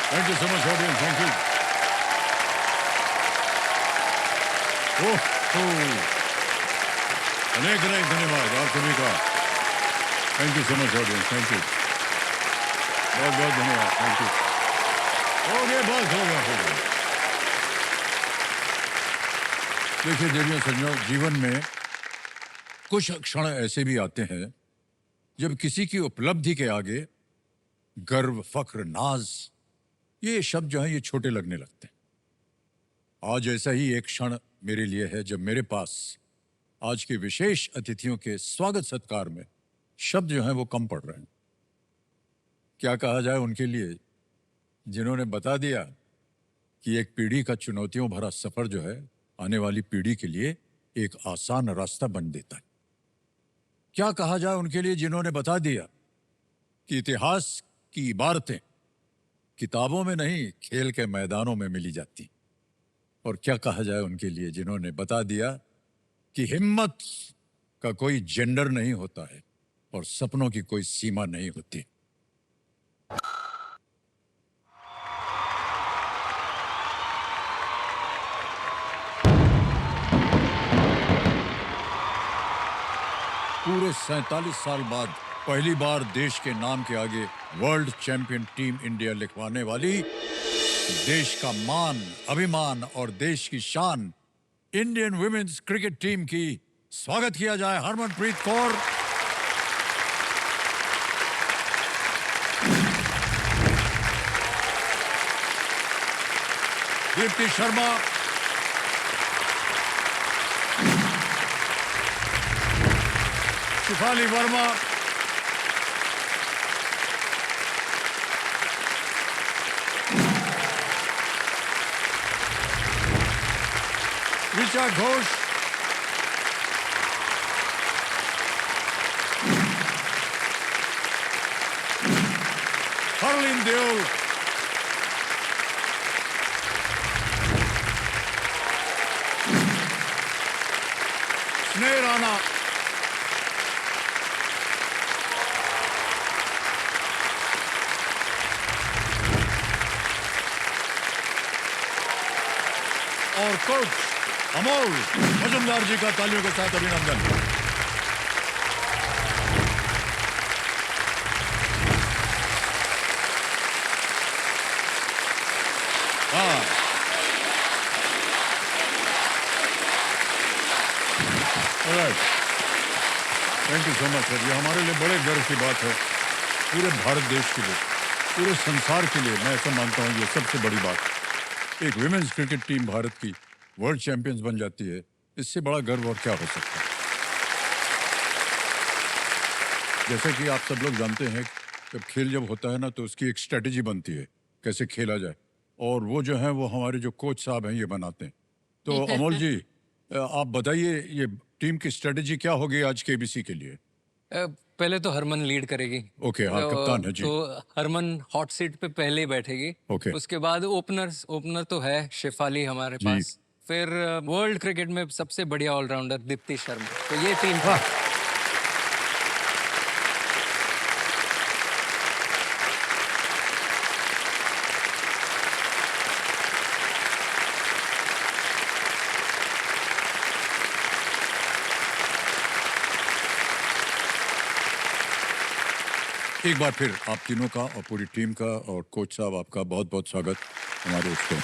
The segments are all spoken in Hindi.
Thank you so much audience, thank you. Oh, अनेक अनेक धन्यवाद आप सभी का। Thank you so much audience, thank you, बहुत बहुत धन्यवाद, थैंक यू। हो गया, बस हो गया, हो गया। देखिए देवियों सज्जनों, जीवन में कुछ क्षण ऐसे भी आते हैं जब किसी की उपलब्धि के आगे गर्व, फख्र, नाज, ये शब्द जो है ये छोटे लगने लगते हैं। आज ऐसा ही एक क्षण मेरे लिए है जब मेरे पास आज के विशेष अतिथियों के स्वागत सत्कार में शब्द जो हैं वो कम पड़ रहे हैं। क्या कहा जाए उनके लिए जिन्होंने बता दिया कि एक पीढ़ी का चुनौतियों भरा सफर जो है आने वाली पीढ़ी के लिए एक आसान रास्ता बन देता है। क्या कहा जाए उनके लिए जिन्होंने बता दिया कि इतिहास की इबारतें किताबों में नहीं खेल के मैदानों में मिली जाती। और क्या कहा जाए उनके लिए जिन्होंने बता दिया कि हिम्मत का कोई जेंडर नहीं होता है और सपनों की कोई सीमा नहीं होती। पूरे 47 साल बाद पहली बार देश के नाम के आगे वर्ल्ड चैंपियन टीम इंडिया लिखवाने वाली, देश का मान, अभिमान और देश की शान इंडियन वुमेन्स क्रिकेट टीम की स्वागत किया जाए हरमनप्रीत कौर, दीप्ति शर्मा, शिफाली वर्मा, ऋचा घोष, हरलीन देओल, स्नेह राणा, और कोच अमोल मजुमदार जी का तालियों के साथ अभिनंदन। हाँ, thank you so much sir. ये हमारे लिए बड़े गर्व की बात है, पूरे भारत देश के लिए, पूरे संसार के लिए। मैं ऐसा मानता हूँ ये सबसे बड़ी बात। एक विमेन्स क्रिकेट टीम भारत की वर्ल्ड चैंपियंस बन जाती है, इससे बड़ा गर्व और क्या हो सकता है। जैसे कि आप सब लोग जानते हैं, जब खेल जब होता है ना तो उसकी एक स्ट्रेटेजी बनती है कैसे खेला जाए, और वो जो है वो हमारे जो कोच साहब हैं ये बनाते हैं। तो अमोल जी, आप बताइए ये टीम की स्ट्रेटेजी क्या होगी आज केबीसी के लिए। पहले तो हरमन लीड करेगी। ओके, हाँ कप्तान है जी। तो हरमन हॉट सीट पे पहले ही बैठेगी। ओके। उसके बाद ओपनर तो है शेफाली हमारे जी। पास। फिर वर्ल्ड क्रिकेट में सबसे बढ़िया ऑलराउंडर दीप्ति शर्मा। तो ये टीम था। एक बार फिर आप तीनों का और पूरी टीम का और कोच साहब आपका बहुत बहुत स्वागत हमारे उसको।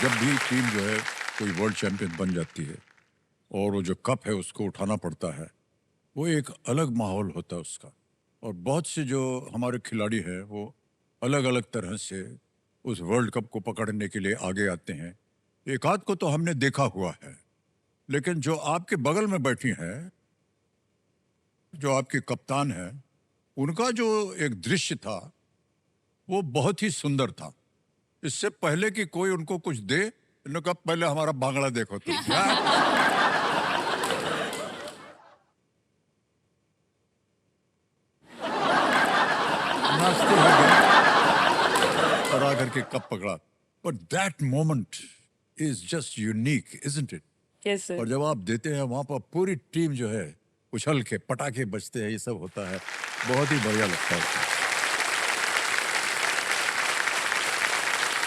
जब भी टीम जो है कोई वर्ल्ड चैंपियन बन जाती है और वो जो कप है उसको उठाना पड़ता है, वो एक अलग माहौल होता है उसका। और बहुत से जो हमारे खिलाड़ी हैं वो अलग अलग तरह से उस वर्ल्ड कप को पकड़ने के लिए आगे आते हैं। एक आध को तो हमने देखा हुआ है, लेकिन जो आपके बगल में बैठी हैं, जो आपकी कप्तान है, उनका जो एक दृश्य था वो बहुत ही सुंदर था। इससे पहले कि कोई उनको कुछ दे, इन्होंने कहा पहले हमारा बांग्ला देखो तुम। नाचते हुए गए और आकर के कप पकड़ा। But that moment is just unique, isn't it? Yes, sir. और जब आप देते हैं वहां पर पूरी टीम जो है उछल के पटाखे बजते हैं, ये सब होता है, बहुत ही बढ़िया लगता है।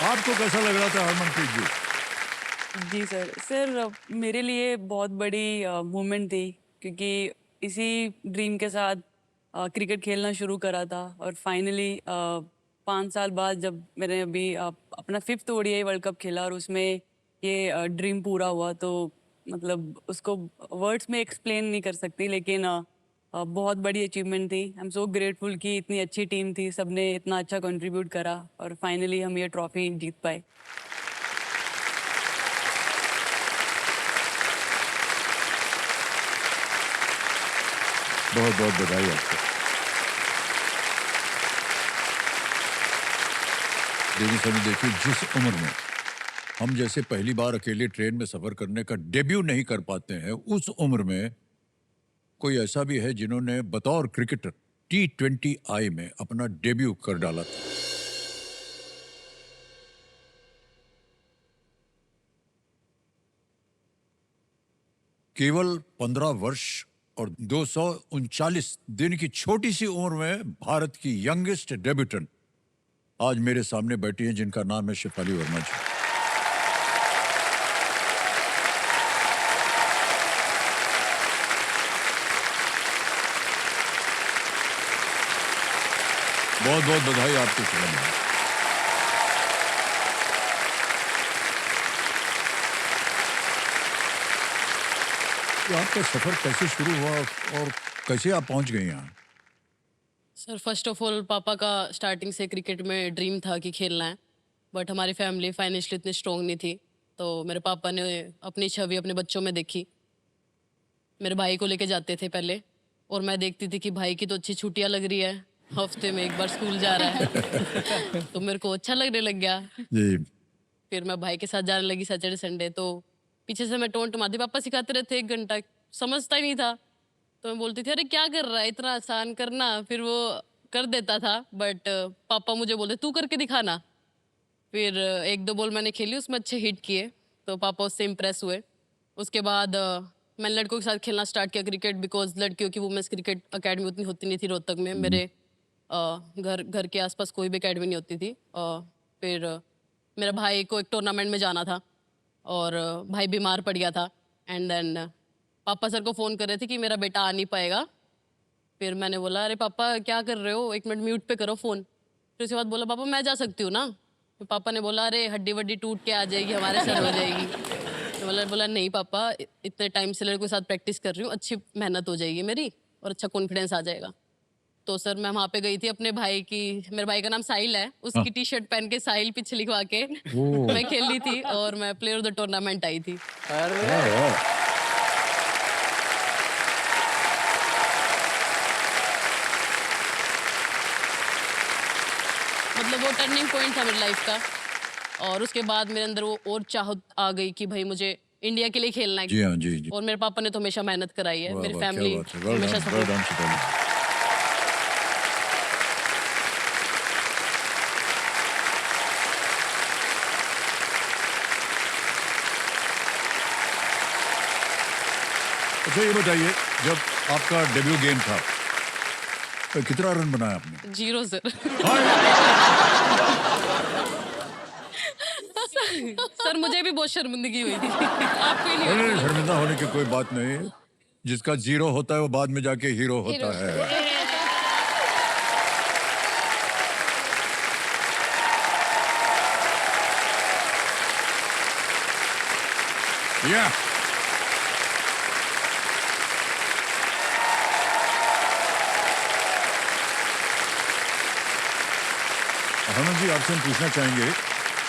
आपको कैसा लग रहा था हरमनप्रीत जी? जी सर मेरे लिए बहुत बड़ी मोमेंट थी क्योंकि इसी ड्रीम के साथ क्रिकेट खेलना शुरू करा था और फाइनली 5 साल बाद जब मैंने अभी अपना 5th ओडीआई वर्ल्ड कप खेला और उसमें ये ड्रीम पूरा हुआ तो मतलब उसको वर्ड्स में एक्सप्लेन नहीं कर सकती लेकिन बहुत बड़ी अचीवमेंट थी। आई एम सो ग्रेटफुल कि इतनी अच्छी टीम थी, सबने इतना अच्छा कंट्रीब्यूट करा और फाइनली हम ये ट्रॉफी जीत पाए। बहुत बहुत बधाई आपको। देवी सर देखिए, जिस उम्र में हम जैसे पहली बार अकेले ट्रेन में सफर करने का डेब्यू नहीं कर पाते हैं, उस उम्र में कोई ऐसा भी है जिन्होंने बतौर क्रिकेटर T20I में अपना डेब्यू कर डाला था। केवल 15 वर्ष और 239 दिन की छोटी सी उम्र में भारत की यंगेस्ट डेब्यूटेंट आज मेरे सामने बैठी हैं, जिनका नाम है शेफाली वर्मा जी। बहुत बहुत बधाई आपको शेफाली। तो आपका सफर कैसे शुरू हुआ और कैसे आप पहुंच गए यहाँ? सर फर्स्ट ऑफ ऑल पापा का स्टार्टिंग से क्रिकेट में ड्रीम था कि खेलना है, बट हमारी फैमिली फाइनेंशियली इतनी स्ट्रॉन्ग नहीं थी, तो मेरे पापा ने अपनी छवि अपने बच्चों में देखी। मेरे भाई को लेके जाते थे पहले और मैं देखती थी कि भाई की तो अच्छी छुट्टियां लग रही है, हफ्ते में एक बार स्कूल जा रहा है तो मेरे को अच्छा लगने लग गया। जी। फिर मैं भाई के साथ जाने लगी सैटरडे संडे, तो पीछे से मैं टोंट मारती, पापा सिखाते रहते 1 घंटा, समझता ही नहीं था तो मैं बोलती थी अरे क्या कर रहा है, इतना आसान करना, फिर वो कर देता था। बट पापा मुझे बोलते तू करके दिखाना। फिर 1-2 बॉल मैंने खेली, उसमें अच्छे हिट किए तो पापा उससे इम्प्रेस हुए। उसके बाद मैंने लड़कों के साथ खेलना स्टार्ट किया क्रिकेट, बिकॉज लड़कियों की वुमेंस क्रिकेट अकेडमी उतनी होती नहीं थी रोहतक में। मेरे घर घर के आसपास कोई भी अकेडमी नहीं होती थी। फिर मेरा भाई को एक टूर्नामेंट में जाना था और भाई बीमार पड़ गया था एंड देन पापा सर को फ़ोन कर रहे थे कि मेरा बेटा आ नहीं पाएगा। फिर मैंने बोला अरे पापा क्या कर रहे हो, 1 मिनट म्यूट पे करो फ़ोन। फिर उसके बाद बोला पापा मैं जा सकती हूँ ना। फिर पापा ने बोला अरे हड्डी वड्डी टूट के आ जाएगी, हमारे सर हो जाएगी। तो बोला बोला नहीं पापा, इतने टाइम से लड़कों के साथ प्रैक्टिस कर रही हूँ, अच्छी मेहनत हो जाएगी मेरी और अच्छा कॉन्फिडेंस आ जाएगा। तो सर मैं वहाँ पे गई थी अपने भाई की, मेरे भाई का नाम साहिल है, उसकी टी शर्ट पहन के साहिल पीछे लिखवा के मैं खेल रही थी और मैं प्लेयर ऑफ द टूर्नामेंट आई थी। अरे मतलब वो टर्निंग पॉइंट था मेरी लाइफ का। और उसके बाद मेरे अंदर वो और चाहत आ गई कि भाई मुझे इंडिया के लिए खेलना है। जी हाँ, जी जी। और मेरे पापा ने तो हमेशा मेहनत कराई है, वाह, मेरी वाह, क्या फैमिली बात है। Well हमेशा done, well support. done, Shefali. अच्छा ये बताइए, जब आपका डेब्यू गेम था तो कितना रन बनाया आपने? 0 सर। सर मुझे भी बहुत शर्मिंदगी हुई थी। आपको ही नहीं नहीं हुई नहीं, थी? शर्मिंदा होने की कोई बात नहीं। जिसका जीरो होता है वो बाद में जाके हीरो होता है। या हनुमान जी, आपसे हम पूछना चाहेंगे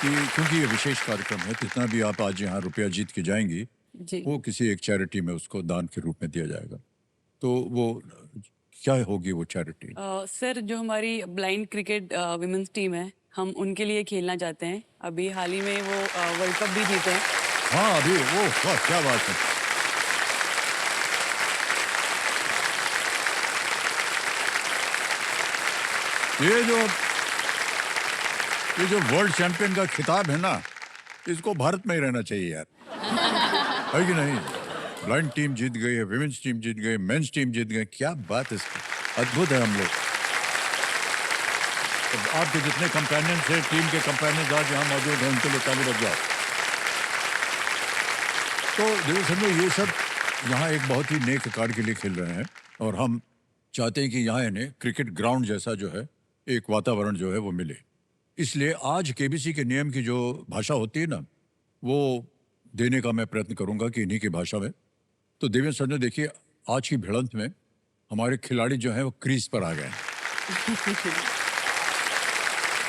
कि क्योंकि ये विशेष कार्यक्रम है, जितना भी आप आज यहाँ रुपया जीत के जाएंगी जी वो किसी एक चैरिटी में उसको दान के रूप में दिया जाएगा। तो वो क्या होगी वो चैरिटी? सर जो हमारी ब्लाइंड क्रिकेट विमेंस टीम है, हम उनके लिए खेलना चाहते हैं। अभी हाल ही में वो वर्ल्ड कप भी जीते हैं। हाँ अभी वो, वाह क्या बात है। ये जो वर्ल्ड चैंपियन का खिताब है ना, इसको भारत में ही रहना चाहिए यार। है कि नहीं? ब्लाइंड टीम जीत गई है, विमेंस टीम जीत गई, मेंस टीम जीत गई। क्या बात है इसकी, अद्भुत है हम लोग। तो आपके जितने कंपेनियंस हैं, टीम के कंपेनियंस आज यहाँ मौजूद हैं, उनके लिए ताली बज जाओ। तो देखो समझो, ये सब यहाँ एक बहुत ही नेक कार्य के लिए खेल रहे हैं और हम चाहते हैं कि यहाँ इन्हें क्रिकेट ग्राउंड जैसा जो है एक वातावरण जो है वो मिले। इसलिए आज केबीसी के नियम की जो भाषा होती है ना, वो देने का मैं प्रयत्न करूंगा कि इन्हीं की भाषा में। तो देवेंद्र सर ने देखिए, आज की भिड़ंत में हमारे खिलाड़ी जो हैं वो क्रीज पर आ गए हैं।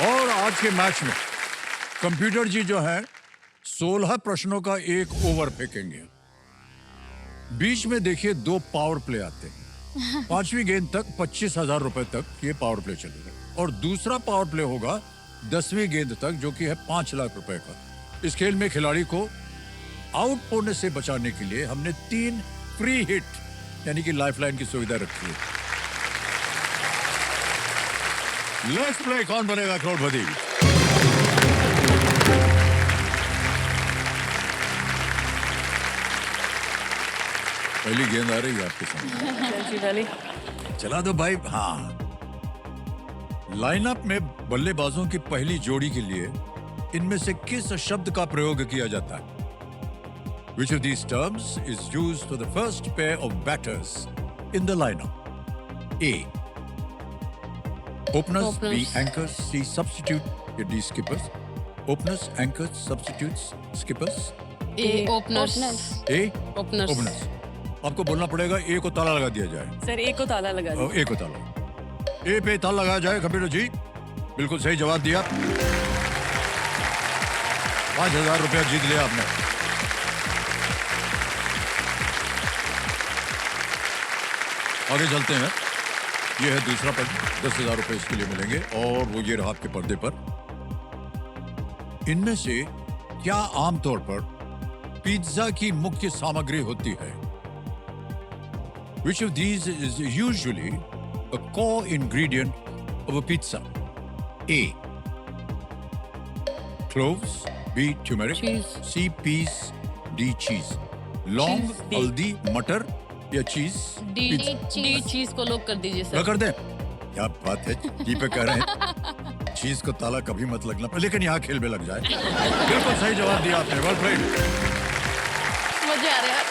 और आज के मैच में कंप्यूटर जी जो है 16 प्रश्नों का एक ओवर फेंकेंगे। बीच में देखिए 2 पावर प्ले आते हैं। 5वीं गेंद तक 25,000 रुपए तक ये पावर प्ले चलेगा और दूसरा पावर प्ले होगा 10वीं गेंद तक, जो कि है 5 लाख रुपए का। इस खेल में खिलाड़ी को आउट होने से बचाने के लिए हमने 3 फ्री हिट यानी कि लाइफलाइन की सुविधा रखी है। लेट्स प्ले, कौन बनेगा करोड़पति। पहली गेंद आ रही है आपके सामने। चला दो भाई। हाँ, लाइनअप में बल्लेबाजों की पहली जोड़ी के लिए इनमें से किस शब्द का प्रयोग किया जाता है? Which of these terms is used for the first pair of batters in the lineup? A. Openers, B. Anchors, C. Substitute, या D. Skippers. Openers, anchors, substitutes, skippers. A openers. A. Openers. Openers. आपको बोलना पड़ेगा ए को ताला लगा दिया जाए। सर ए को ताला लगा दो। ए को ताला, ए पे ताला लगाया जाए। कंप्यूटर जी बिल्कुल सही जवाब दिया। 5,000 रुपया जीत लिया आपने। आगे चलते हैं। ये है दूसरा पद, 10,000 रुपए इसके लिए मिलेंगे और वो ये रहा आपके पर्दे पर। इनमें से क्या आमतौर पर पिज्जा की मुख्य सामग्री होती है? Which of these is usually a core ingredient of a pizza? A. Cloves, B. Turmeric, Cheese. C. Peas, D. Cheese. Long, Cheese, D. हल्दी, मटर या चीज? डी चीज को लॉक कर दीजिए क्या सर। कर दे? क्या बात है, जी पे कह रहे हैं। चीज को ताला कभी मत लगना, लेकिन यहाँ खेल में लग जाए। बिल्कुल सही जवाब दिया आपने, वेल प्लेड। मजे आ रहे हैं।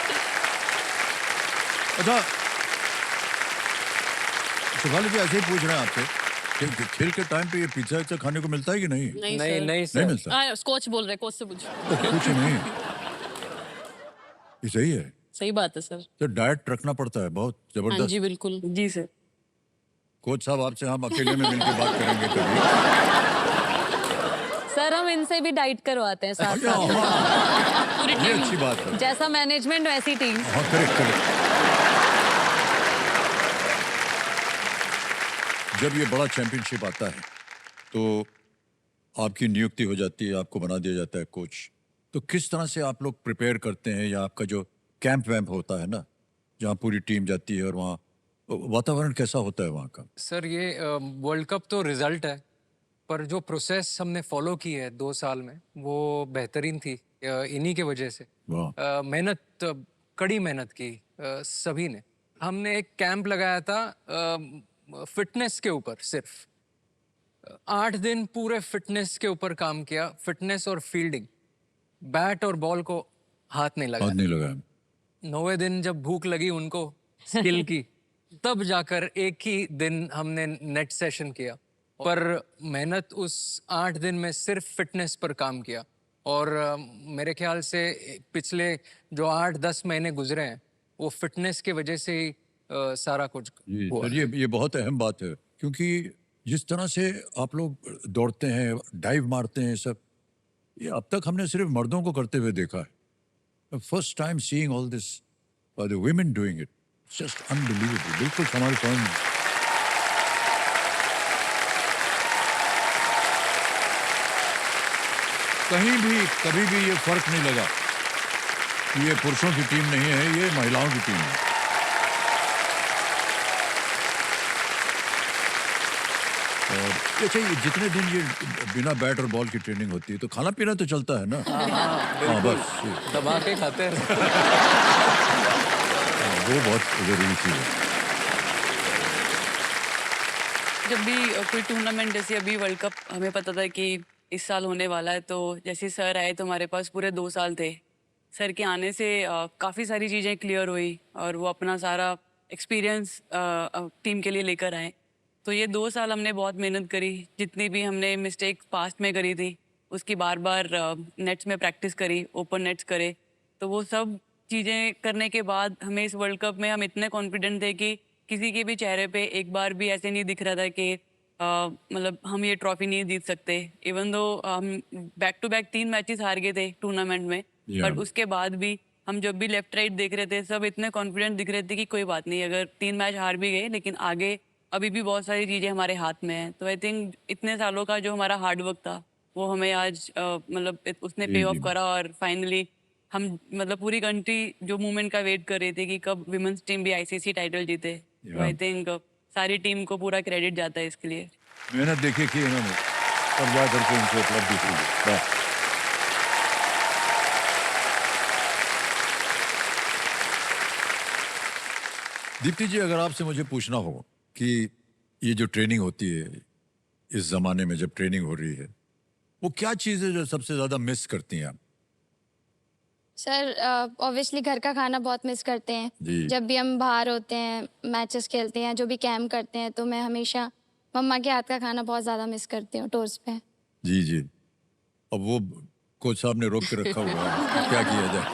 अच्छा, शिवाली जी ऐसे ही पूछ रहे हैं आपसे कि खेल के टाइम पे ये पिज्जा विज्जा खाने को मिलता है कि नहीं? नहीं नहीं सर। नहीं नहीं सर, मिलता। कोच बोल रहे, कोच से पूछो। कुछ नहीं, ये सही है। सही बात है सर। तो डाइट रखना पड़ता है बहुत हाँ जबरदस्त। जी बिल्कुल। जी सर। कोच साहब आपसे हम अकेले में मिलकर बात करेंगे कभी। सर हम इनसे भी डाइट करवाते हैं साथ अच्छा, साथ। हाँ, ये अच्छी बात है। जैसा मैनेजमेंट वैसी टीम। हाँ, करेक्ट करेक्ट। जब ये बड़ा चैंपियनशिप आता है तो आपकी नियुक्ति हो जाती है, आपको बना दिया जाता है कोच। तो किस तरह से आप लोग प्रिपेयर करते हैं, या आपका जो कैंप वैम्प होता है ना, जहाँ पूरी टीम जाती है, और वहाँ वातावरण कैसा होता है वहाँ का? सर ये वर्ल्ड कप तो रिजल्ट है, पर जो प्रोसेस हमने फॉलो की है 2 साल में वो बेहतरीन थी। इन्हीं के वजह से वाह, मेहनत, कड़ी मेहनत की सभी ने। हमने एक कैंप लगाया था फिटनेस के ऊपर, सिर्फ 8 दिन पूरे फिटनेस के ऊपर काम किया। फिटनेस और फील्डिंग, बैट और बॉल को हाथ नहीं लगा। हाथ नहीं लगाया। 9वें दिन जब भूख लगी उनको स्किल की, तब जाकर एक ही दिन हमने नेट सेशन किया। पर मेहनत उस 8 दिन में सिर्फ फिटनेस पर काम किया। और मेरे ख्याल से पिछले जो 8-10 महीने गुजरे हैं वो फिटनेस की वजह से ही सारा कुछ जी हुआ। सर, ये बहुत अहम बात है, क्योंकि जिस तरह से आप लोग दौड़ते हैं, डाइव मारते हैं, सब ये अब तक हमने सिर्फ मर्दों को करते हुए देखा है। First time seeing all this the women doing it, just unbelievable. बिल्कुल हमारे पॉइंट। कहीं भी कभी भी ये फर्क नहीं लगा कि ये पुरुषों की टीम नहीं है, ये महिलाओं की टीम है। और अच्छा, ये जितने दिन ये बिना बैट और बॉल की ट्रेनिंग होती है तो खाना पीना तो चलता है ना? हाँ, बस ये। दबा के खाते हैं। वो बहुत ज़रूरी चीज़ है। जब भी कोई टूर्नामेंट जैसे अभी वर्ल्ड कप हमें पता था कि इस साल होने वाला है, तो जैसे सर आए तो हमारे पास पूरे 2 साल थे। सर के आने से काफ़ी सारी चीज़ें क्लियर हुई और वो अपना सारा एक्सपीरियंस टीम के लिए लेकर आए। तो ये 2 साल हमने बहुत मेहनत करी, जितनी भी हमने मिस्टेक पास्ट में करी थी उसकी बार बार नेट्स में प्रैक्टिस करी, ओपन नेट्स करे। तो वो सब चीज़ें करने के बाद हमें इस वर्ल्ड कप में हम इतने कॉन्फिडेंट थे कि किसी के भी चेहरे पे एक बार भी ऐसे नहीं दिख रहा था कि मतलब हम ये ट्रॉफी नहीं जीत सकते। इवन दो हम बैक टू बैक 3 मैचेस हार गए थे टूर्नामेंट में, Yeah. पर उसके बाद भी हम जब भी लेफ्ट राइट देख रहे थे सब इतने कॉन्फिडेंट दिख रहे थे कि कोई बात नहीं, अगर 3 मैच हार भी गए लेकिन आगे अभी भी बहुत सारी चीज़ें हमारे हाथ में हैं। तो आई थिंक इतने सालों का जो हमारा हार्डवर्क था वो हमें आज मतलब उसने जी, पे जी। ऑफ करा और फाइनली हम मतलब पूरी कंट्री जो मूवमेंट का वेट कर रही थी कि कब विमेंस टीम भी आईसीसी टाइटल जीते। तो Yeah. आई थिंक सारी टीम को पूरा क्रेडिट जाता है इसके लिए। मेहनत देखिए कि इन्होंने तब जा करके उनको उपलब्धि हुई। वाह। दीप्ति जी, अगर आपसे मुझे पूछना हो कि ये जो ट्रेनिंग होती है इस जमाने में, जब ट्रेनिंग हो रही है, वो क्या चीज़ है जो सबसे ज्यादा मिस करती हैं आप? सर ऑब्वियसली घर का खाना बहुत मिस करते हैं। जी। जब भी हम बाहर होते हैं, मैचेस खेलते हैं, जो भी कैम्प करते हैं, तो मैं हमेशा मम्मा के हाथ का खाना बहुत ज़्यादा मिस करती हूँ टूर्स पे। जी जी। अब वो कोच साहब ने रोक के रखा हुआ है, क्या किया जाए?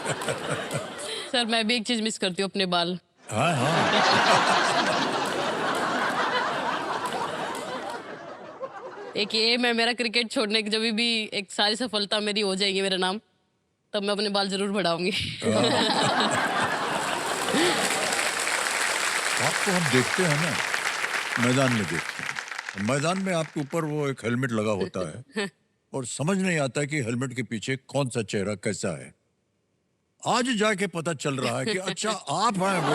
सर मैं भी एक चीज मिस करती हूँ, अपने बाल। हाँ हाँ। एक ये मैं मेरा क्रिकेट छोड़ने की जब भी एक सारी सफलता मेरी हो जाएगी मेरा नाम, तब मैं अपने बाल जरूर बढ़ाऊंगी। आपको हम देखते हैं ना, मैदान में देखते हैं, मैदान में आपके ऊपर वो एक हेलमेट लगा होता है और समझ नहीं आता कि हेलमेट के पीछे कौन सा चेहरा कैसा है। आज जाके पता चल रहा है कि अच्छा आप हैं वो।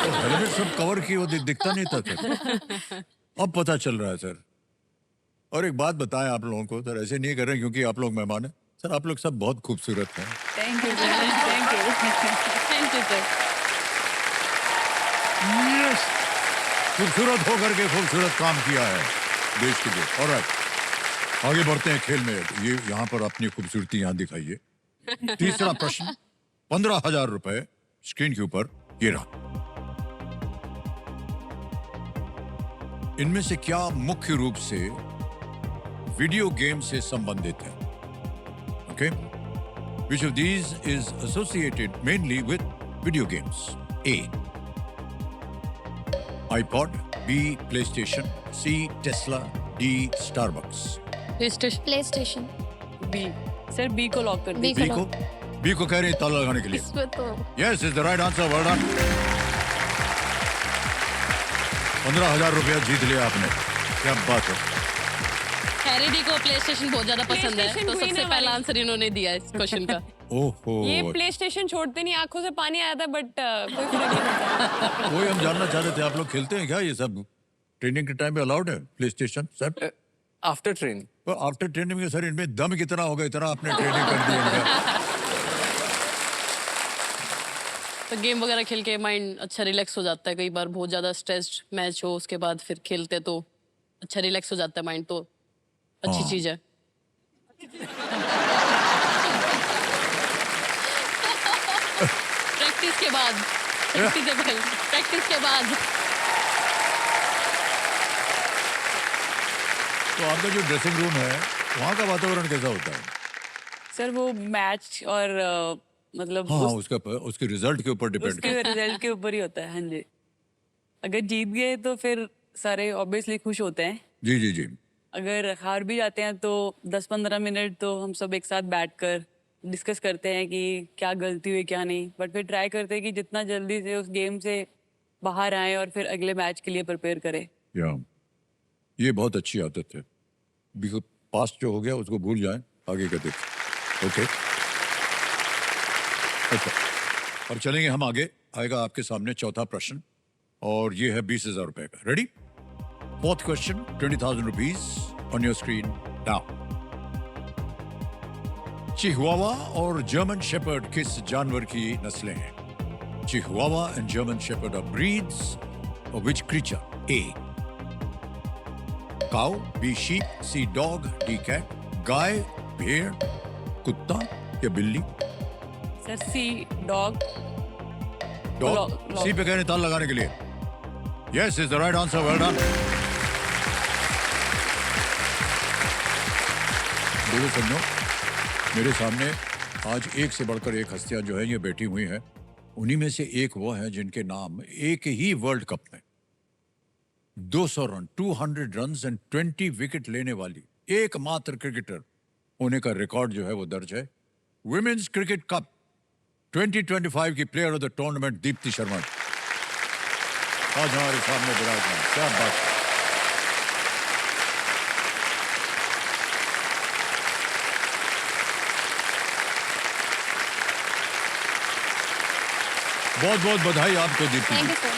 तो हेलमेट सब कवर की वो दिखता नहीं था सर, अब पता चल रहा है सर। और एक बात बताएं आप लोगों को सर, ऐसे नहीं कर रहे क्योंकि आप लोग मेहमान हैं सर, आप लोग सब बहुत खूबसूरत हैं। Thank you thank you. Thank you sir. Yes, खूबसूरत होकर के खूबसूरत काम किया है देश के लिए। ऑलराइट, आगे बढ़ते हैं खेल में। ये यहाँ पर अपनी खूबसूरती यहाँ दिखाइए। तीसरा प्रश्न, 15,000 रुपए स्क्रीन के ऊपर ये रहा। इनमें से क्या मुख्य रूप से वीडियो गेम से संबंधित है? Okay, which of these is associated mainly with video games? A, iPod, B, PlayStation, C, Tesla, D, Starbucks. PlayStation. B sir, B को लॉक कर बी दीजिए। B को कह रहे हैं ताला लगाने के लिए। इसमें तो Yes, is the right answer. Well done. 15,000 रुपया जीत लिया आपने, क्या बात है। हैरी डी को प्ले स्टेशन बहुत ज्यादा पसंद है, PlayStation तो queen सबसे है पहला हमारी। आंसर इन्होंने दिया है इस क्वेश्चन का। ओहो, ये प्ले स्टेशन छोड़ते नहीं, आंखों से पानी आया था बट कोई फर्क नहीं पड़ता। वही हम जानना चाह रहे थे, आप लोग खेलते हैं क्या ये सब? ट्रेनिंग के टाइम पे अलाउड है play station sir? After training तो आफ्टर ट्रेनिंग में सर इनमें दम कितना होगा, इतना आपने ट्रेनिंग कर दी इनका। तो गेम वगैरह खेल के माइंड अच्छा रिलैक्स हो जाता है। कई बार बहुत ज़्यादा स्ट्रेस्ड मैच हो, उसके बाद फिर खेलते तो अच्छा रिलैक्स हो जाता है माइंड, तो अच्छी हाँ। चीज़ है। प्रैक्टिस के बाद प्रैक्टिस के बाद तो आपका जो ड्रेसिंग रूम है वहाँ का वातावरण कैसा होता है? सर वो मैच और मतलब हाँ, उसके रिजल्ट के ऊपर डिपेंड उसके रिजल्ट के ऊपर ही होता है। हाँ जी, अगर जीत गए तो फिर सारे ऑब्वियसली खुश होते हैं। जी जी जी। अगर हार भी जाते हैं तो 10-15 मिनट तो हम सब एक साथ बैठकर डिस्कस करते हैं कि क्या गलती हुई क्या नहीं, बट फिर ट्राई करते हैं कि जितना जल्दी से उस गेम से बाहर आए और फिर अगले मैच के लिए प्रिपेयर करें। या ये बहुत अच्छी आदत है, बिकॉज पास्ट जो हो गया उसको भूल जाएं, आगे का देखें। ओके, अच्छा, अब चलेंगे हम आगे। आएगा आपके सामने चौथा प्रश्न और ये है 20,000 रुपए का। Ready? Fourth question, 20,000 rupees on your screen now. Chihuahua और जर्मन शेपर्ड किस जानवर की नस्लें हैं? Chihuahua and German Shepherd are breeds of which creature? A. Cow. B. Sheep. C. Dog. D. Cat. गाय, भेड़, कुत्ता या बिल्ली? सर सी डॉग। डॉग। Log. सी पे कह रहे ताल लगाने के लिए। Yes is the right answer. Well done. देखो समझो, मेरे सामने आज एक से बढ़कर एक हस्तियां जो है ये बैठी हुई हैं। उन्हीं में से एक वो है जिनके नाम एक ही वर्ल्ड कप में 200 रन, 200 रन एंड 20 विकेट लेने वाली एकमात्र क्रिकेटर होने का रिकॉर्ड जो है वो दर्ज है। विमेन्स क्रिकेट कप 2025 की player of the tournament Deepti Sharma आज हमारे सामने विराजमान। क्या बात है। बहुत बहुत बधाई आपको दीप्ति थैंक जी। You sir.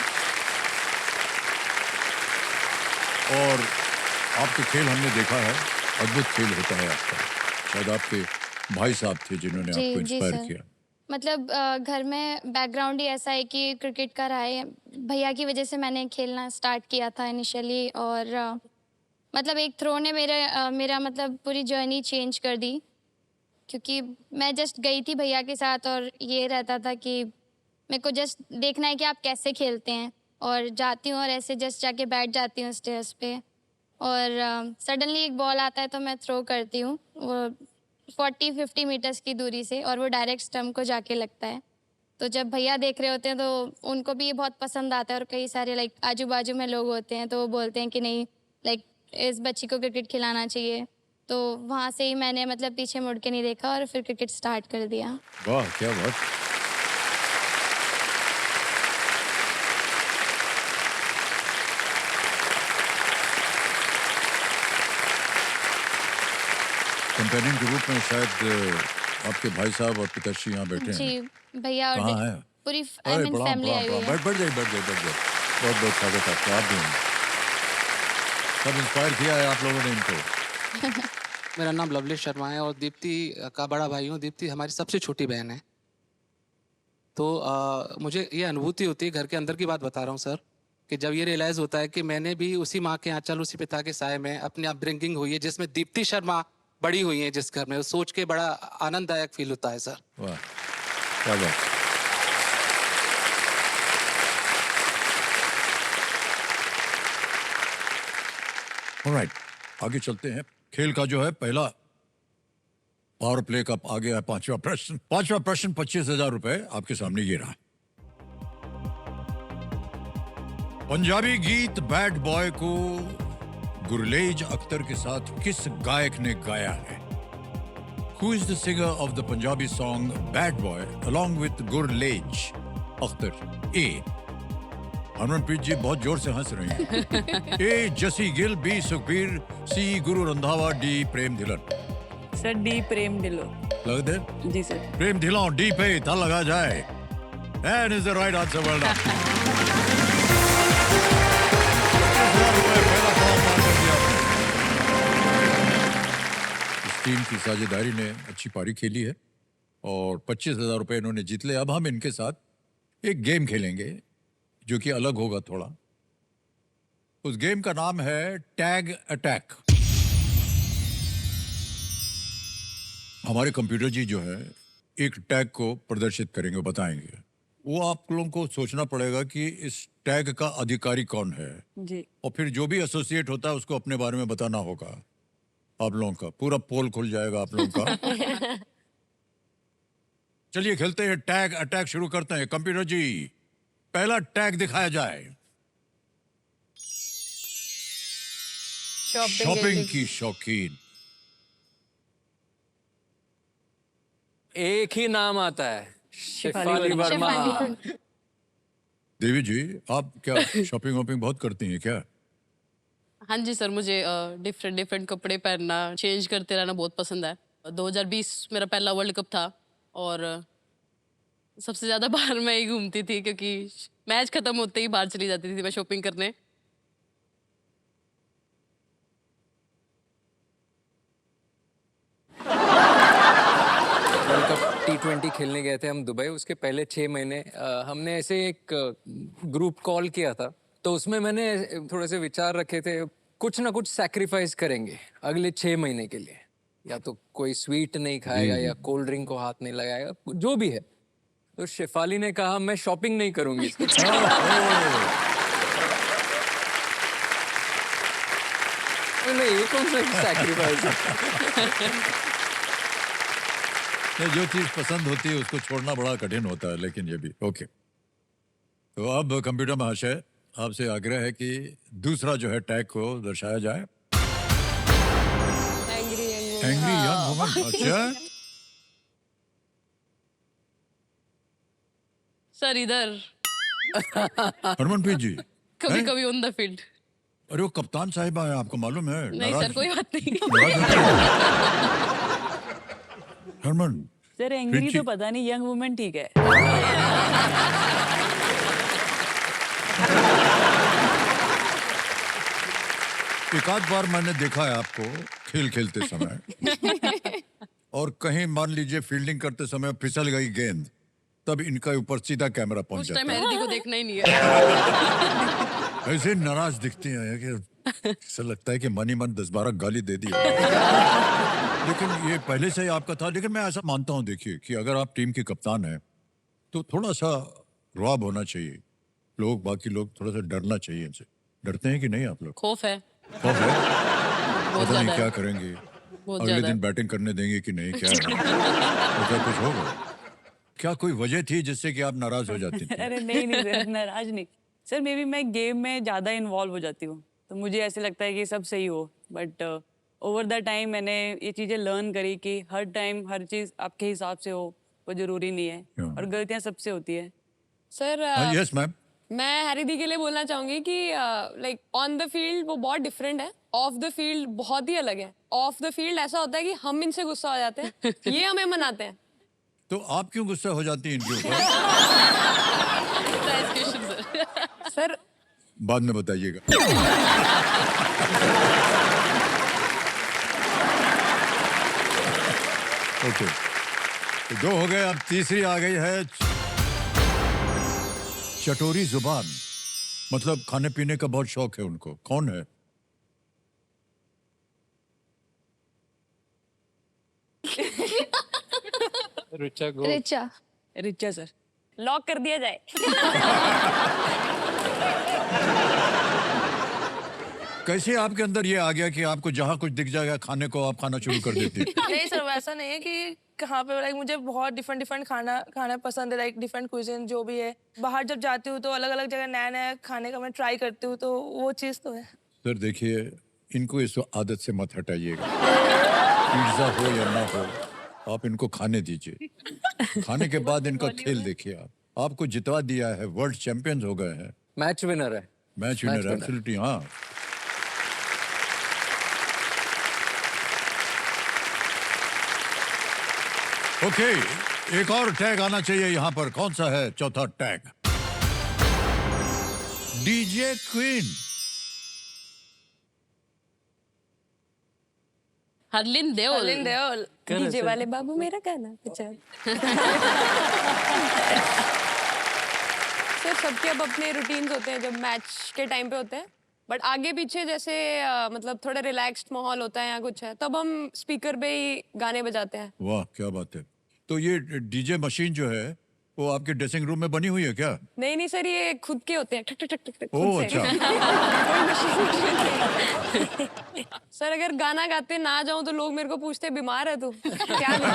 और आपके खेल हमने देखा है, अद्भुत खेल होता है आपका। शायद आपके भाई साहब थे जिन्होंने जी आपको जी इंस्पायर सर। किया। मतलब घर में बैकग्राउंड ही ऐसा है कि क्रिकेट का रहा है। भैया की वजह से मैंने खेलना स्टार्ट किया था इनिशियली। और मतलब एक थ्रो ने मेरा मतलब पूरी जर्नी चेंज कर दी। क्योंकि मैं जस्ट गई थी भैया के साथ और ये रहता था कि मेरे को जस्ट देखना है कि आप कैसे खेलते हैं। और जाती हूँ और ऐसे जस्ट जाके बैठ जाती हूँ स्टेयर्स पे। और सडनली एक बॉल आता है तो मैं थ्रो करती हूँ वो 40-50 मीटर्स की दूरी से, और वो डायरेक्ट स्टंप को जाके लगता है। तो जब भैया देख रहे होते हैं तो उनको भी ये बहुत पसंद आता है। और कई सारे लाइक आजू बाजू में लोग होते हैं तो वो बोलते हैं कि नहीं लाइक इस बच्ची को क्रिकेट खिलाना चाहिए। तो वहाँ से ही मैंने मतलब पीछे मुड़ के नहीं देखा और फिर क्रिकेट स्टार्ट कर दिया। वाह क्या बात। कंपेनियन के रूप में शायद आपके भाई साहब और पिताश्री यहाँ बैठे हैं। जी भैया और कहाँ हैं? पूरी अरे फैमिली आई हुई है। बैठ जाइए बैठ जाइए। बहुत बहुत स्वागत है आपका। आप भी हैं। सब इंस्पायर किया है आप लोगों ने इनको। मेरा नाम लवलेश शर्मा है और दीप्ति का बड़ा भाई हूँ। दीप्ति हमारी सबसे छोटी बहन है। तो मुझे ये अनुभूति होती है, घर के अंदर की बात बता रहा हूँ सर, कि जब ये रियलाइज़ होता है कि मैंने भी उसी माँ के आंचल उसी पिता के साय में अपनी अपब्रिंगिंग हुई है जिसमें दीप्ति शर्मा बड़ी हुई है जिस घर में, उस सोच के बड़ा आनंददायक फील होता है सर। वाह क्या बात। ऑलराइट, आगे चलते हैं। खेल का जो है पहला पावर प्ले का आ गया है पांचवा प्रश्न। 25,000 रुपए आपके सामने ये रहा। पंजाबी गीत बैड बॉय को गुरलेज अख्तर के साथ किस गायक ने गाया है? Who is the singer of the Punjabi song Bad Boy along with Gurlej Akhtar? A. Harmanpreet जी बहुत जोर से हंस रही हैं। ए जसी गिल, बी सुखबीर, सी गुरु रंधावा, डी प्रेम धिलन। सर डी प्रेम ढिल्लो। लग दे जी सर। प्रेम धिलन डी पे था लगा जाए। And is the right answer. Well done. पहला सवाल पार कर दिया आपने। इस टीम की साझेदारी ने अच्छी पारी खेली है और 25,000 रुपए इन्होंने जीत ले। अब हम इनके साथ एक गेम खेलेंगे जो कि अलग होगा थोड़ा। उस गेम का नाम है टैग अटैक। हमारे कंप्यूटर जी जो है एक टैग को प्रदर्शित करेंगे, बताएंगे। वो आप लोगों को सोचना पड़ेगा कि इस टैग का अधिकारी कौन है। जी। और फिर जो भी एसोसिएट होता है उसको अपने बारे में बताना होगा। आप लोगों का पूरा पोल खुल जाएगा आप लोगों का। चलिए खेलते हैं, टैग अटैक शुरू करते हैं। कंप्यूटर जी पहला टैग दिखाया जाए। शॉपिंग की शौकीन। एक ही नाम आता है, शेफाली वर्मा। देवी जी आप क्या शॉपिंग वॉपिंग बहुत करती हैं क्या? हाँ जी सर, मुझे डिफरेंट डिफरेंट कपड़े पहनना, चेंज करते रहना बहुत पसंद है। 2020 मेरा पहला वर्ल्ड कप था और सबसे ज़्यादा बाहर मैं ही घूमती थी क्योंकि मैच ख़त्म होते ही बाहर चली जाती थी मैं शॉपिंग करने। वर्ल्ड कप T20 खेलने गए थे हम दुबई। उसके पहले 6 महीने हमने ऐसे एक ग्रुप कॉल किया था, तो उसमें मैंने थोड़े से विचार रखे थे, कुछ ना कुछ सैक्रिफाइस करेंगे अगले 6 महीने के लिए। या तो कोई स्वीट नहीं खाएगा या कोल्ड ड्रिंक को हाथ नहीं लगाएगा, जो भी है। तो शेफाली ने कहा मैं शॉपिंग नहीं करूंगी इसके नहीं, ये कौन सा सैक्रिफाइस है? नहीं, जो चीज पसंद होती है उसको छोड़ना बड़ा कठिन होता है, लेकिन ये भी ओके। तो अब कंप्यूटर महाशय आपसे आग्रह है कि दूसरा जो है टैग को दर्शाया जाए। Angry angry young woman. अच्छा, सर इधर हरमनप्रीत जी। कभी हैं? कभी ऑन द फील्ड। अरे वो कप्तान साहिबा है, आपको मालूम है। नहीं सर, कोई बात नहीं। नाराज होती हैं? हरमन, सर एंग्री रिची। तो पता नहीं, यंग वुमेन ठीक है। एक आध बार मैंने देखा है आपको खेल खेलते समय, और कहीं मान लीजिए फील्डिंग करते समय फिसल गई गेंद, तब इनका ऊपर सीधा कैमरा पहुंच उस जाता टाइम है। हेल्दी को देखना ही नहीं है। ऐसे नाराज दिखती हैं कि ऐसा लगता है कि मन ही मन 10-12 गाली दे दी। लेकिन ये पहले से ही आपका था। लेकिन मैं ऐसा मानता हूं, देखिए कि अगर आप टीम के कप्तान हैं तो थोड़ा सा रुआब होना चाहिए। लोग, बाकी लोग थोड़ा सा डरना चाहिए इनसे। डरते हैं कि नहीं आप लोग? खौफ है खौफ है? बहुत पता नहीं ज्यादा क्या है। करेंगे, बहुत अगले ज्यादा दिन है। बैटिंग करने देंगे कि नहीं, क्या है? ऐसा कुछ होगा? क्या कोई वजह थी जिससे कि आप नाराज हो जाती थी? अरे नहीं नहीं सर, नाराज नहीं सर। मे बी मैं गेम में ज़्यादा इन्वॉल्व हो जाती हूँ, तो मुझे ऐसे लगता है कि सब सही हो। बट ओवर द टाइम मैंने ये चीज़ें लर्न करी कि हर टाइम हर चीज़ आपके हिसाब से हो वो ज़रूरी नहीं है, हाँ। और गलतियाँ सबसे होती है। Sir yes ma'am. मैं हैरी दी के लिए बोलना चाहूंगी कि लाइक ऑन द फील्ड वो बहुत डिफरेंट है, ऑफ द फील्ड बहुत ही अलग है। ऑफ द फील्ड ऐसा होता है कि हम इनसे गुस्सा हो जाते हैं, ये हमें मनाते हैं। तो आप क्यों गुस्सा हो जाती हैं इनके ऊपर? Nice question, sir. सर बाद में बताइएगा। ओके, तो 2 हो गए, अब तीसरी आ गई है। चटोरी जुबान, मतलब खाने पीने का बहुत शौक है उनको। कौन है? रिचा गो। रिचा। रिचा सर। लॉक कर दिया जाए। कैसे आपके अंदर ये आ गया कि आपको जहाँ कुछ दिख जाएगा खाने को आप खाना शुरू कर देती हैं? नहीं सर, वैसा नहीं है कि कहाँ पे, लाइक मुझे बहुत डिफरेंट डिफरेंट खाना खाना पसंद है, लाइक डिफरेंट क्विज़िन जो भी है। बाहर जब जाती हूँ तो अलग अलग जगह नया नया खाने का मैं ट्राई करती हूँ, तो वो चीज़ तो है। सर देखिए, इनको इस आदत से मत हटाइएगा। पिज्जा हो या ना हो, आप इनको खाने दीजिए। खाने के बाद इनका खेल देखिए। आप, आपको जितवा दिया है, वर्ल्ड चैंपियंस हो गए हैं। मैच विनर है। Match winner, absolutely. हाँ, ओके, एक और टैग आना चाहिए यहाँ पर। कौन सा है चौथा tag? DJ queen. Harleen Deol. Harleen Deol, DJ वाले बाबू मेरा गाना बजा। सर सबके अब अपने रूटीन्स होते हैं जब मैच के टाइम पे होते हैं, बट आगे पीछे जैसे मतलब थोड़ा रिलैक्स्ड माहौल होता है या कुछ है, तब हम स्पीकर पे ही गाने बजाते हैं। वाह, क्या बात है। तो ये डीजे मशीन जो है वो आपके ड्रेसिंग रूम में बनी हुई है क्या? नहीं नहीं सर, ये खुद के होते हैं, ठक ठक ठक ठक ठक, खुद ओह से। अच्छा। कोई मशीन नहीं। सर अगर गाना गाते ना जाऊं तो लोग मेरे को पूछते बीमार है तू क्या नहीं?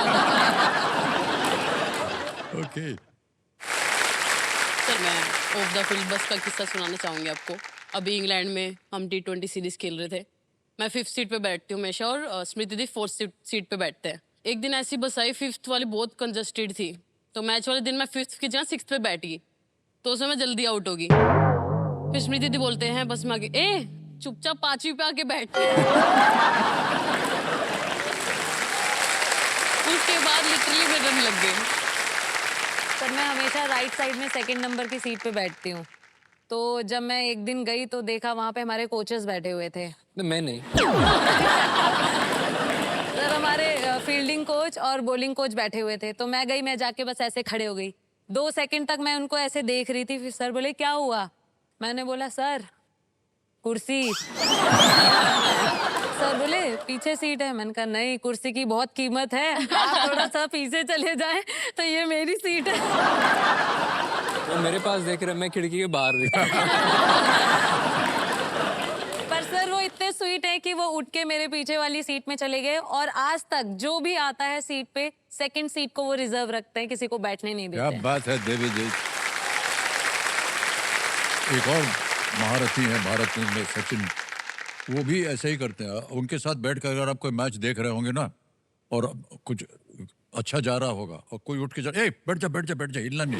ओके, सर मैं ऑफ द फील्ड बस का किस्सा सुनाना चाहूंगी आपको। अभी इंग्लैंड में हम T20 सीरीज खेल रहे थे। मैं 5th सीट पे बैठती हूँ हमेशा, और स्मृति दी 4th सीट पे बैठते हैं। एक दिन ऐसी बस आई, 5th वाली बहुत कंजस्टेड थी, तो मैच वाले दिन मैं 5th की जगह 6th पे बैठ गई, तो उसमें मैं जल्दी आउट होगी। फिर स्मृति दी बोलते हैं बस में आके, ए चुपचाप 5वीं पे आके बैठ। उसके बाद लिटरली मेरे रन लग गए। सर मैं हमेशा राइट साइड में 2nd नंबर की सीट पे बैठती हूँ, तो जब मैं एक दिन गई तो देखा वहाँ पे हमारे कोचेस बैठे हुए थे। मैं नहीं। सर हमारे फील्डिंग कोच और बॉलिंग कोच बैठे हुए थे, तो मैं गई, मैं जाके बस ऐसे खड़े हो गई। 2 सेकंड तक मैं उनको ऐसे देख रही थी, फिर सर बोले क्या हुआ? मैंने बोला सर कुर्सी। सर बोले पीछे सीट है। मैंने कहा नहीं, कुर्सी की बहुत कीमत है, आप थोड़ा सा पीछे चले जाएं तो ये मेरी सीट है। वो मेरे पास देख रहे, मैं खिड़की के बाहर देख रहा हूँ। पर सर वो इतने स्वीट है कि वो उठ के मेरे पीछे वाली सीट में चले गए, और आज तक जो भी आता है सीट पे, सेकंड सीट को वो रिजर्व रखते हैं, किसी को बैठने नहीं क्या देते। बात है देवी जी। एक और महारथी हैं भारत में, सचिन, वो भी ऐसे ही करते हैं। उनके साथ बैठकर अगर आप कोई मैच देख रहे होंगे ना, और कुछ अच्छा जा रहा होगा और कोई उठ के ए बैठ जा बैठ जा बैठ जा, हिलना नहीं।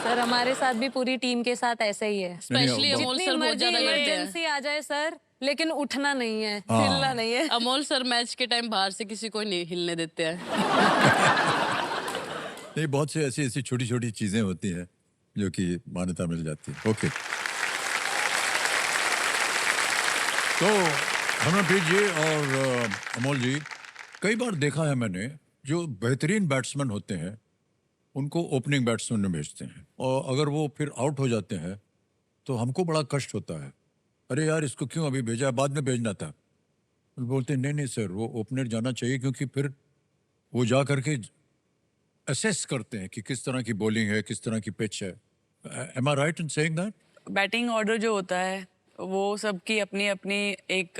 सर हमारे साथ भी पूरी टीम के साथ ऐसा ही है। स्पेशली अमोल जितनी सर बहुत मर्जी ज्यादा करते हैं। इमरजेंसी आ जाए सर, लेकिन उठना नहीं है, हाँ। हिलना नहीं है। अमोल सर मैच के टाइम बाहर से किसी को नहीं हिलने देते हैं। नहीं, बहुत से ऐसी ऐसी छोटी छोटी चीजें होती हैं जो कि मान्यता मिल जाती है। ओके, तो हरमनप्रीत जी और अमोल जी, कई बार देखा है मैंने, जो बेहतरीन बैट्समैन होते हैं उनको ओपनिंग बैट्समैन में भेजते हैं, और अगर वो फिर आउट हो जाते हैं तो हमको बड़ा कष्ट होता है, अरे यार इसको क्यों अभी भेजा, बाद में भेजना था। बोलते हैं नहीं नहीं सर, वो ओपनर जाना चाहिए, क्योंकि फिर वो जा करके असेस करते हैं कि किस तरह की बॉलिंग है, किस तरह की पिच है। Am I right in saying that? Batting order जो होता है वो सबकी अपनी अपनी एक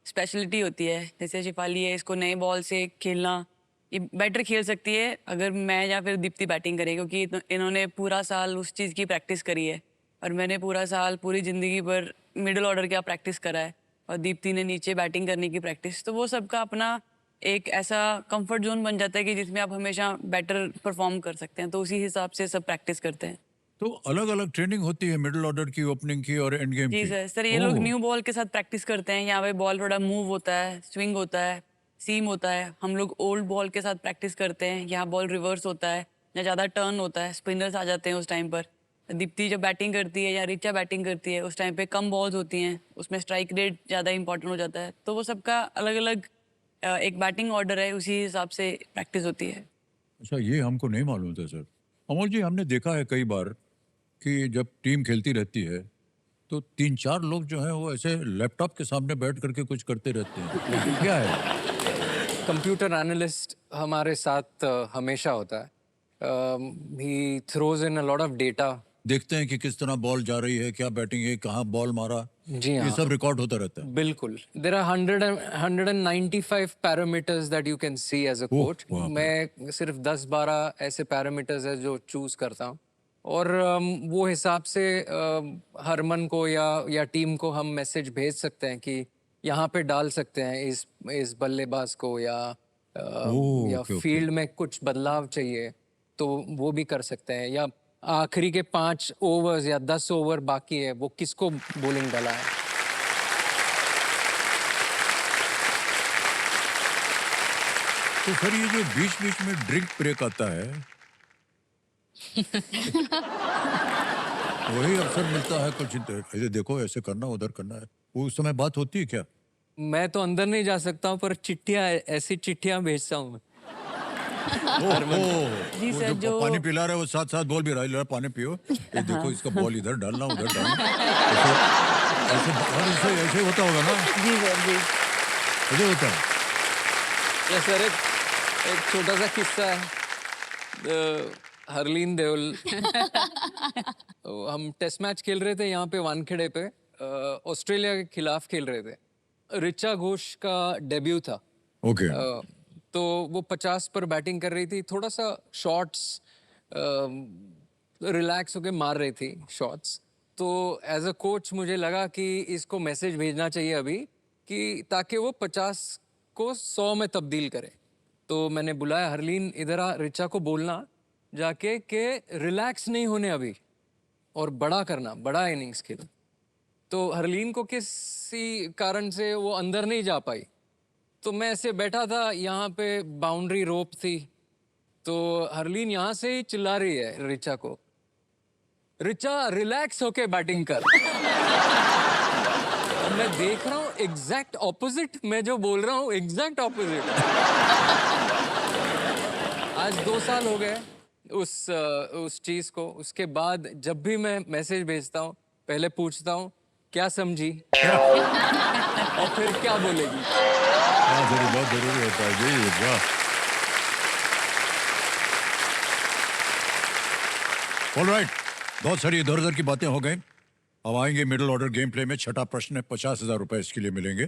स्पेशलिटी होती है। जैसे शिफाली है, इसको नए बॉल से खेलना ये बेटर खेल सकती है अगर मैं या फिर दीप्ति बैटिंग करें, क्योंकि इन्होंने पूरा साल उस चीज़ की प्रैक्टिस करी है, और मैंने पूरा साल पूरी ज़िंदगी भर मिडिल ऑर्डर का प्रैक्टिस करा है, और दीप्ति ने नीचे बैटिंग करने की प्रैक्टिस। तो वो सबका अपना एक ऐसा कंफर्ट जोन बन जाता है कि जिसमें आप हमेशा बेटर परफॉर्म कर सकते हैं, तो उसी हिसाब से सब प्रैक्टिस करते हैं। तो अलग अलग ट्रेनिंग होती है मिडिल ऑर्डर की, ओपनिंग की और एंड गेम जी की? सर, सर ये लोग ओह, न्यू बॉल के साथ प्रैक्टिस करते हैं। यहाँ पे बॉल थोड़ा मूव होता है, स्विंग होता है, सीम होता है। हम लोग ओल्ड बॉल के साथ प्रैक्टिस करते हैं, यहाँ बॉल रिवर्स होता है या ज़्यादा टर्न होता है, स्पिनर्स आ जाते हैं उस टाइम पर। दीप्ति जब बैटिंग करती है या रिचा बैटिंग करती है, उस टाइम पे कम बॉल्स होती हैं, उसमें स्ट्राइक रेट ज़्यादा इंपॉर्टेंट हो जाता है। तो वो सबका अलग अलग एक बैटिंग ऑर्डर है, उसी हिसाब से प्रैक्टिस होती है। अच्छा, ये हमको नहीं मालूम था सर। अमोल जी, हमने देखा है कई बार कि जब टीम खेलती रहती है तो 3-4 लोग जो हैं वो ऐसे लैपटॉप के सामने बैठ करके कुछ करते रहते हैं, क्या है? कंप्यूटर एनालिस्ट हमारे साथ हमेशा होता है। He throws in a lot of data. देखते हैं कि किस तरह बॉल जा रही है, क्या बैटिंग है, कहाँ बॉल मारा, जी ये हाँ, सब रिकॉर्ड होता रहता है। बिल्कुल। There are 195 parameters that you can see as a coach. बाप रे। मैं सिर्फ 10-12 ऐसे पैरामीटर्स है जो चूज करता हूँ, और वो हिसाब से हरमन को या टीम को हम मैसेज भेज सकते हैं कि यहाँ पे डाल सकते हैं इस बल्लेबाज को, या ओके, ओके। फील्ड में कुछ बदलाव चाहिए तो वो भी कर सकते हैं, या आखिरी के 5 ओवर्स या 10 ओवर बाकी है वो किसको बॉलिंग डाला है। तो सर ये जो बीच बीच में ड्रिंक ब्रेक आता है वही अवसर मिलता है कुछ, ऐसे देखो ऐसे करना उधर करना है, वो उस समय बात होती है क्या? मैं तो अंदर नहीं जा सकता हूँ, पर चिट्ठियाँ, ऐसी चिट्ठियाँ भेजता हूँ मैं। जी वो सर, जो पानी पिला रहा है वो साथ साथ बोल भी रहा है, "लो, पानी पियो, ये देखो इसका बॉल इधर डालना उधर डालना"। ऐसे ऐसे ऐसे होता होगा ना? जी सर, जी। ऐसे होता है। या सर, एक छोटा सा किस्सा है। हरलीन देओल, हम टेस्ट मैच खेल रहे थे यहाँ पे वानखेड़े पे, ऑस्ट्रेलिया के खिलाफ खेल रहे थे। ऋचा घोष का डेब्यू था। ओके, तो वो 50 पर बैटिंग कर रही थी, थोड़ा सा शॉट्स रिलैक्स होके मार रही थी शॉट्स। तो एज अ कोच मुझे लगा कि इसको मैसेज भेजना चाहिए अभी, कि ताकि वो 50 को 100 में तब्दील करे। तो मैंने बुलाया, हरलीन इधर आ, ऋचा को बोलना जाके कि रिलैक्स नहीं होने अभी, और बड़ा करना, बड़ा इनिंग्स खेल। तो हरलीन को किसी कारण से वो अंदर नहीं जा पाई, तो मैं ऐसे बैठा था, यहाँ पे बाउंड्री रोप थी, तो हरलीन यहाँ से ही चिल्ला रही है ऋचा को, ऋचा रिलैक्स होके बैटिंग कर। मैं देख रहा हूँ एग्जैक्ट ऑपोजिट, मैं जो बोल रहा हूँ एग्जैक्ट ऑपोजिट। आज 2 साल हो गए उस चीज को। उसके बाद जब भी मैं मैसेज भेजता हूँ पहले पूछता हूँ क्या समझी और फिर क्या बोलेगी। हाँ, बहुत जरूरी होता है जी। वाह। ऑलराइट, बहुत सारी इधर उधर की बातें हो गई। अब आएंगे मिडिल ऑर्डर गेम प्ले में। छठा प्रश्न है, 50,000 रुपए इसके लिए मिलेंगे।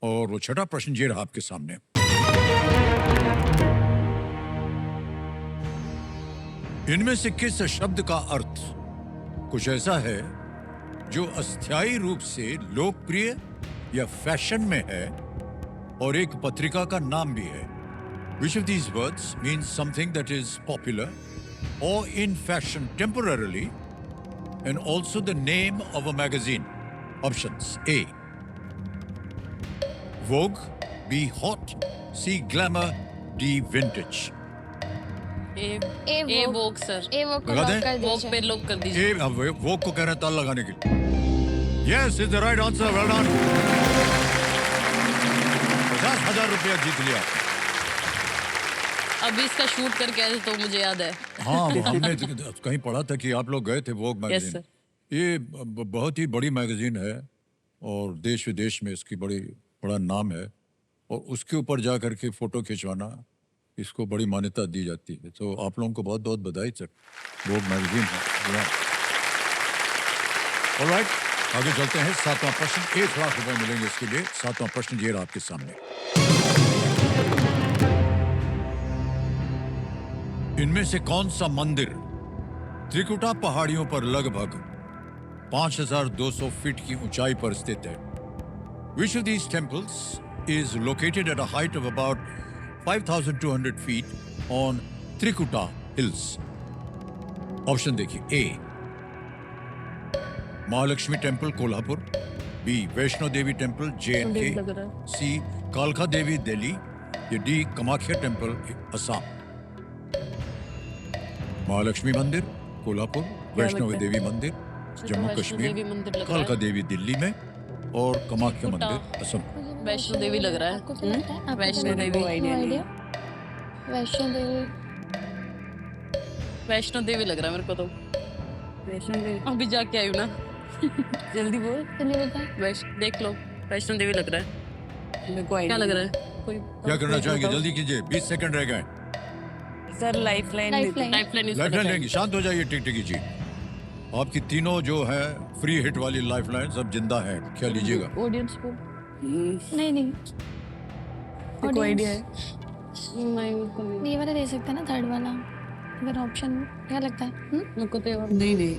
और वो छठा प्रश्न ये रहा आपके सामने। इनमें से किस शब्द का अर्थ कुछ ऐसा है जो अस्थायी रूप से लोकप्रिय या फैशन में है और एक पत्रिका का नाम भी है? Which of these words means something that is popular or in fashion temporarily and also the name of a magazine? Options: A, Vogue, B, Hot, C, Glamour, D, Vintage. A woke sir. ए वो को लगा लॉक दें? कर वोक दीजिए। पे लॉक कर दीजिए। A, अब Vogue को कह रहे हैं ताल लगाने के लिए। Yes, is the right answer. Well done. 50,000 रुपया जीत लिया। अभी इसका शूट करके आए थे तो मुझे याद है। हाँ, हमने कहीं पढ़ा था कि आप लोग गए थे वोग मैगजीन। sir. ये बहुत ही बड़ी मैगजीन है और देश विदेश में इसकी बड़ा नाम है और उसके ऊपर जा करके फोटो खिंचवाना, इसको बड़ी मान्यता दी जाती है। तो आप लोगों को बहुत बहुत बधाई सर, वोग मैगजीन है। ऑलराइट, आगे चलते हैं। 7वां प्रश्न, 1 लाख रुपए मिलेंगे इसके लिए। 7वां प्रश्न ये रहा आपके सामने। इनमें से कौन सा मंदिर त्रिकुटा पहाड़ियों पर लगभग 5,200 फीट की ऊंचाई पर स्थित है? Which of these temples is located at a height of about 5,200 feet on Trikuta Hills? Option देखिए। A, Mahalakshmi temple Kolhapur, B, Vaishno Devi temple JNK, C, कालका देवी दिल्ली, या D, कामाख्या टेम्पल असम। महालक्ष्मी मंदिर कोल्हापुर, वैष्णो देवी मंदिर जम्मू कश्मीर, देवी मंदिर लग रहा कालका है। देवी दिल्ली में और कामाख्या मंदिर असम। वैष्णो देवी लग रहा है। आपको क्या लगता है? आपको वैष्णो क्या लगता है? देवी। कोई आइडिया? वैष्णो देवी। वैष्णो देवी लग रहा है मेरे को तो। वैष्णो देवी। अभी जाके आई हूँ ना। जल्दी बोल। चलिए बताएं। देख लो, वैष्णो देवी लग रहा है। मेरे को क्या आइडिया लग रहा है? कोई क्या करना चाहेंगे? जल्दी कीजिए, 20 सेकंड रह गए। Sir lifeline. Lifeline. Lifeline use lifeline लेंगे। शांत हो जाइए टिकटिकी जी। आपकी तीनों जो है फ्री हिट वाली लाइफलाइन सब जिंदा है। क्या लीजिएगा? ऑडियंस को नहीं नहीं, मेरे को आइडिया है। नहीं, ये वाला दे सकते हैं ना, थर्ड वाला अगर ऑप्शन। क्या लगता है? मेरे को तो नहीं नहीं,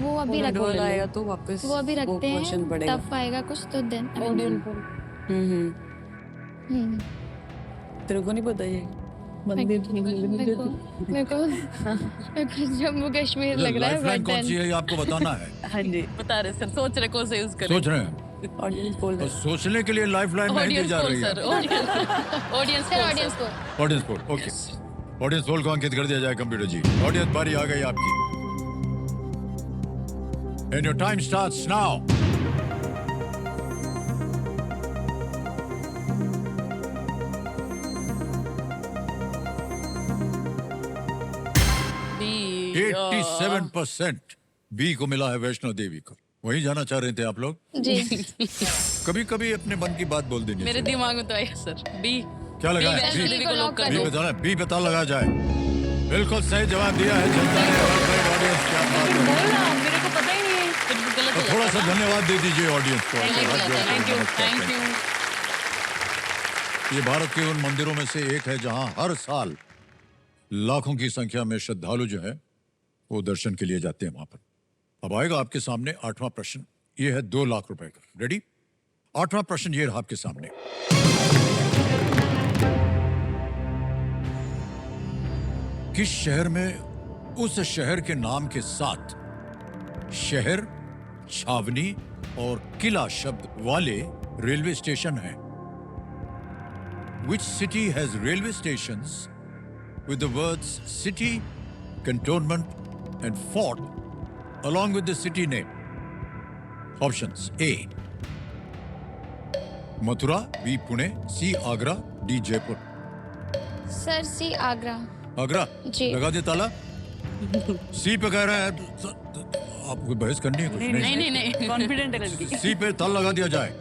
वो अभी थर्ड रखते वाला हैं। आएगा तो वापस वो अभी रखते क्वेश्चन हैं, पड़ेगा। टफ आएगा कुछ तो देन। हम्म। हम्म। तेरे को नहीं पता ये मेरे को जम्मू कश्मीर लग रहा है, लाइफलाइन but कौन सी then- है ये आपको बताना है। हाँ जी, बता रहे सर, सोच रहे कौन से यूज करें। सोच रहे हैं ऑडियंस बोल और रहे सोचने के लिए लाइफलाइन नहीं दी ऑडियंस जा पोल रही सर, है। ऑडियंस सर ऑडियंस को audience poll, okay. Audience poll को अंकित कर दिया जाए कंप्यूटर जी। ऑडियंस बारी आ गई आपकी। And your time starts now. B 87% B को मिला है वैष्णो देवी को। वहीं जाना चाह रहे थे आप लोग? जी। कभी कभी अपने मन की बात बोल देनी मेरे चाहिए। दिमाग में तो आया सर बी। क्या लगा है? वैष्णो बी? देवी को लॉक कर बी दो। बताना, बी बता लगा जाए। बिल्कुल सही जवाब दिया है जनता ने। ऑडियंस क्या बात है। बोला, मेरे को पता ही नहीं है। फिर भी गलत हो तो थोड़ा सा जाता है ना। धन्यवाद दे दीजिए ऑडियंस को। Thank you, thank you. ये भारत के उन मंदिरों में से एक है जहां हर साल लाखों की संख्या में श्रद्धालु जो है वो दर्शन के लिए जाते हैं वहां पर। अब आएगा आपके सामने 8वां प्रश्न। ये है 2 लाख रुपए का। रेडी? 8वां प्रश्न ये रहा आपके सामने। किस शहर में उस शहर के नाम के साथ शहर, छावनी और किला शब्द वाले रेलवे स्टेशन हैं? Which city has railway stations with the words city, cantonment, and fort along with the city name? Options: A, Mathura, B Pune, C Agra, D Jaipur. Sir C Agra. Agra ji. लगा दे ताला। सी पे कह रहा है आपको बहस करनी है कुछ नहीं नहीं नहीं कॉन्फिडेंट है लड़की। सी पे ताला लगा दिया जाए।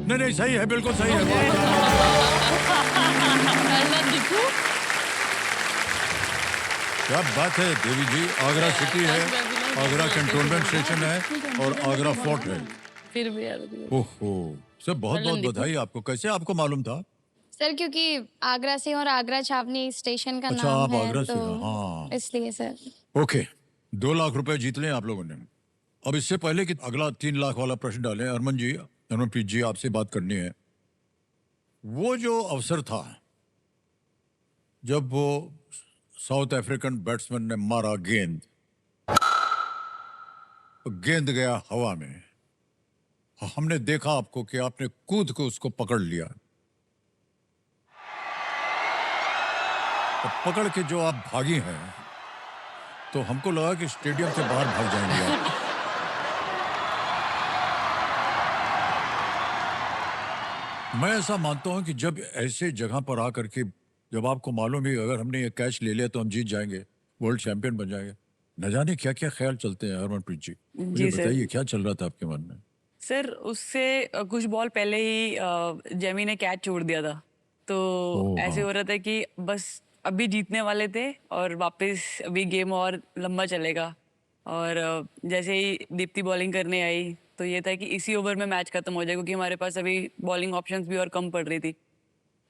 नहीं नहीं सही है, बिल्कुल सही है। पहला दिखू क्या बात है देवी जी, आगरा सिटी है, आगरा कंटोनमेंट स्टेशन है और आगरा फोर्ट है। फिर भी यार ओहो सर, बहुत बहुत बधाई आपको। कैसे आपको मालूम था? सर क्योंकि आगरा से और आगरा छावनी स्टेशन का अच्छा, नाम आप है आगरा से तो हैं, हाँ। इसलिए सर। ओके, 2 लाख रुपए जीत लें आप लोगों ने। अब इससे पहले कि अगला 3 लाख वाला प्रश्न डालें, हरमनप्रीत जी आपसे बात करनी है। वो जो अवसर था जब वो साउथ अफ्रीकन बैट्समैन ने मारा गेंद, गेंद गया हवा में, हमने देखा आपको कि आपने कूद के उसको पकड़ लिया। और पकड़ के जो आप भागी हैं, तो हमको लगा कि स्टेडियम से बाहर भाग जाएंगे आप। मैं ऐसा मानता हूं कि जब ऐसे जगह पर आकर के जब आपको मालूम है अगर हमने ये कैच ले लिया तो हम जीत जाएंगे, वर्ल्ड चैंपियन बन जाएंगे, न जाने क्या क्या ख्याल चलते हैं। हरमनप्रीत जी मुझे सर। बताइए क्या चल रहा था आपके मन में? सर उससे कुछ बॉल पहले ही जेमी ने कैच छोड़ दिया था, तो ओह, ऐसे हाँ। हो रहा था कि बस अभी जीतने वाले थे और वापस अभी गेम और लंबा चलेगा। और जैसे ही दीप्ति बॉलिंग करने आई तो ये था कि इसी ओवर में मैच खत्म हो जाए, क्योंकि हमारे पास अभी बॉलिंग ऑप्शंस भी और कम पड़ रही थी।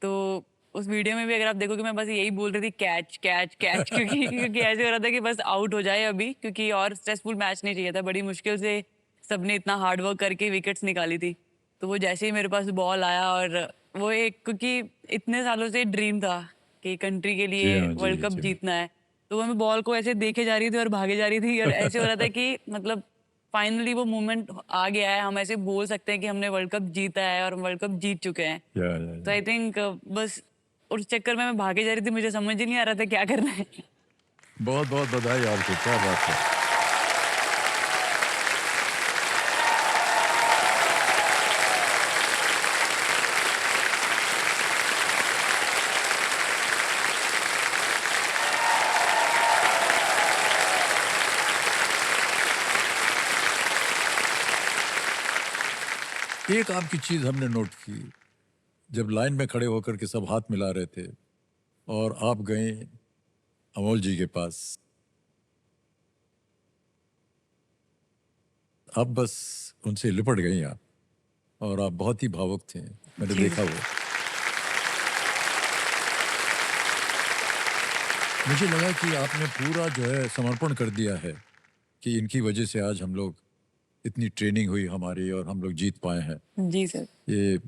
तो उस वीडियो में भी अगर आप देखोगे मैं बस यही बोल रही थी कैच कैच कैच क्योंकि ऐसे हो रहा था कि बस आउट हो जाए अभी, क्योंकि और स्ट्रेसफुल मैच नहीं चाहिए था। बड़ी मुश्किल से सबने इतना हार्ड वर्क करके विकेट्स निकाली थी, तो वो जैसे ही मेरे पास बॉल आया और वो एक, क्योंकि इतने सालों से ड्रीम था कि कंट्री के जी लिए हाँ, जी, वर्ल्ड कप जी। जीतना है, तो वो मैं बॉल को ऐसे देखे जा रही थी और भागे जा रही थी और ऐसे हो रहा था कि मतलब फाइनली वो मोमेंट आ गया है, हम ऐसे बोल सकते हैं कि हमने वर्ल्ड कप जीता है और हम वर्ल्ड कप जीत चुके हैं। तो आई थिंक बस उस चक्कर में मैं भागे जा रही थी, मुझे समझ ही नहीं आ रहा था क्या करना है। बहुत बहुत बधाई आपको, क्या बात है। एक आपकी चीज हमने नोट की, जब लाइन में खड़े होकर के सब हाथ मिला रहे थे और आप गए अमोल जी के पास, आप बस उनसे लिपट गई आप, और आप बहुत ही भावुक थे, मैंने देखा वो। मुझे लगा कि आपने पूरा जो है समर्पण कर दिया है कि इनकी वजह से आज हम लोग, इतनी ट्रेनिंग हुई हमारी और हम लोग जीत पाए हैं। जी सर। ये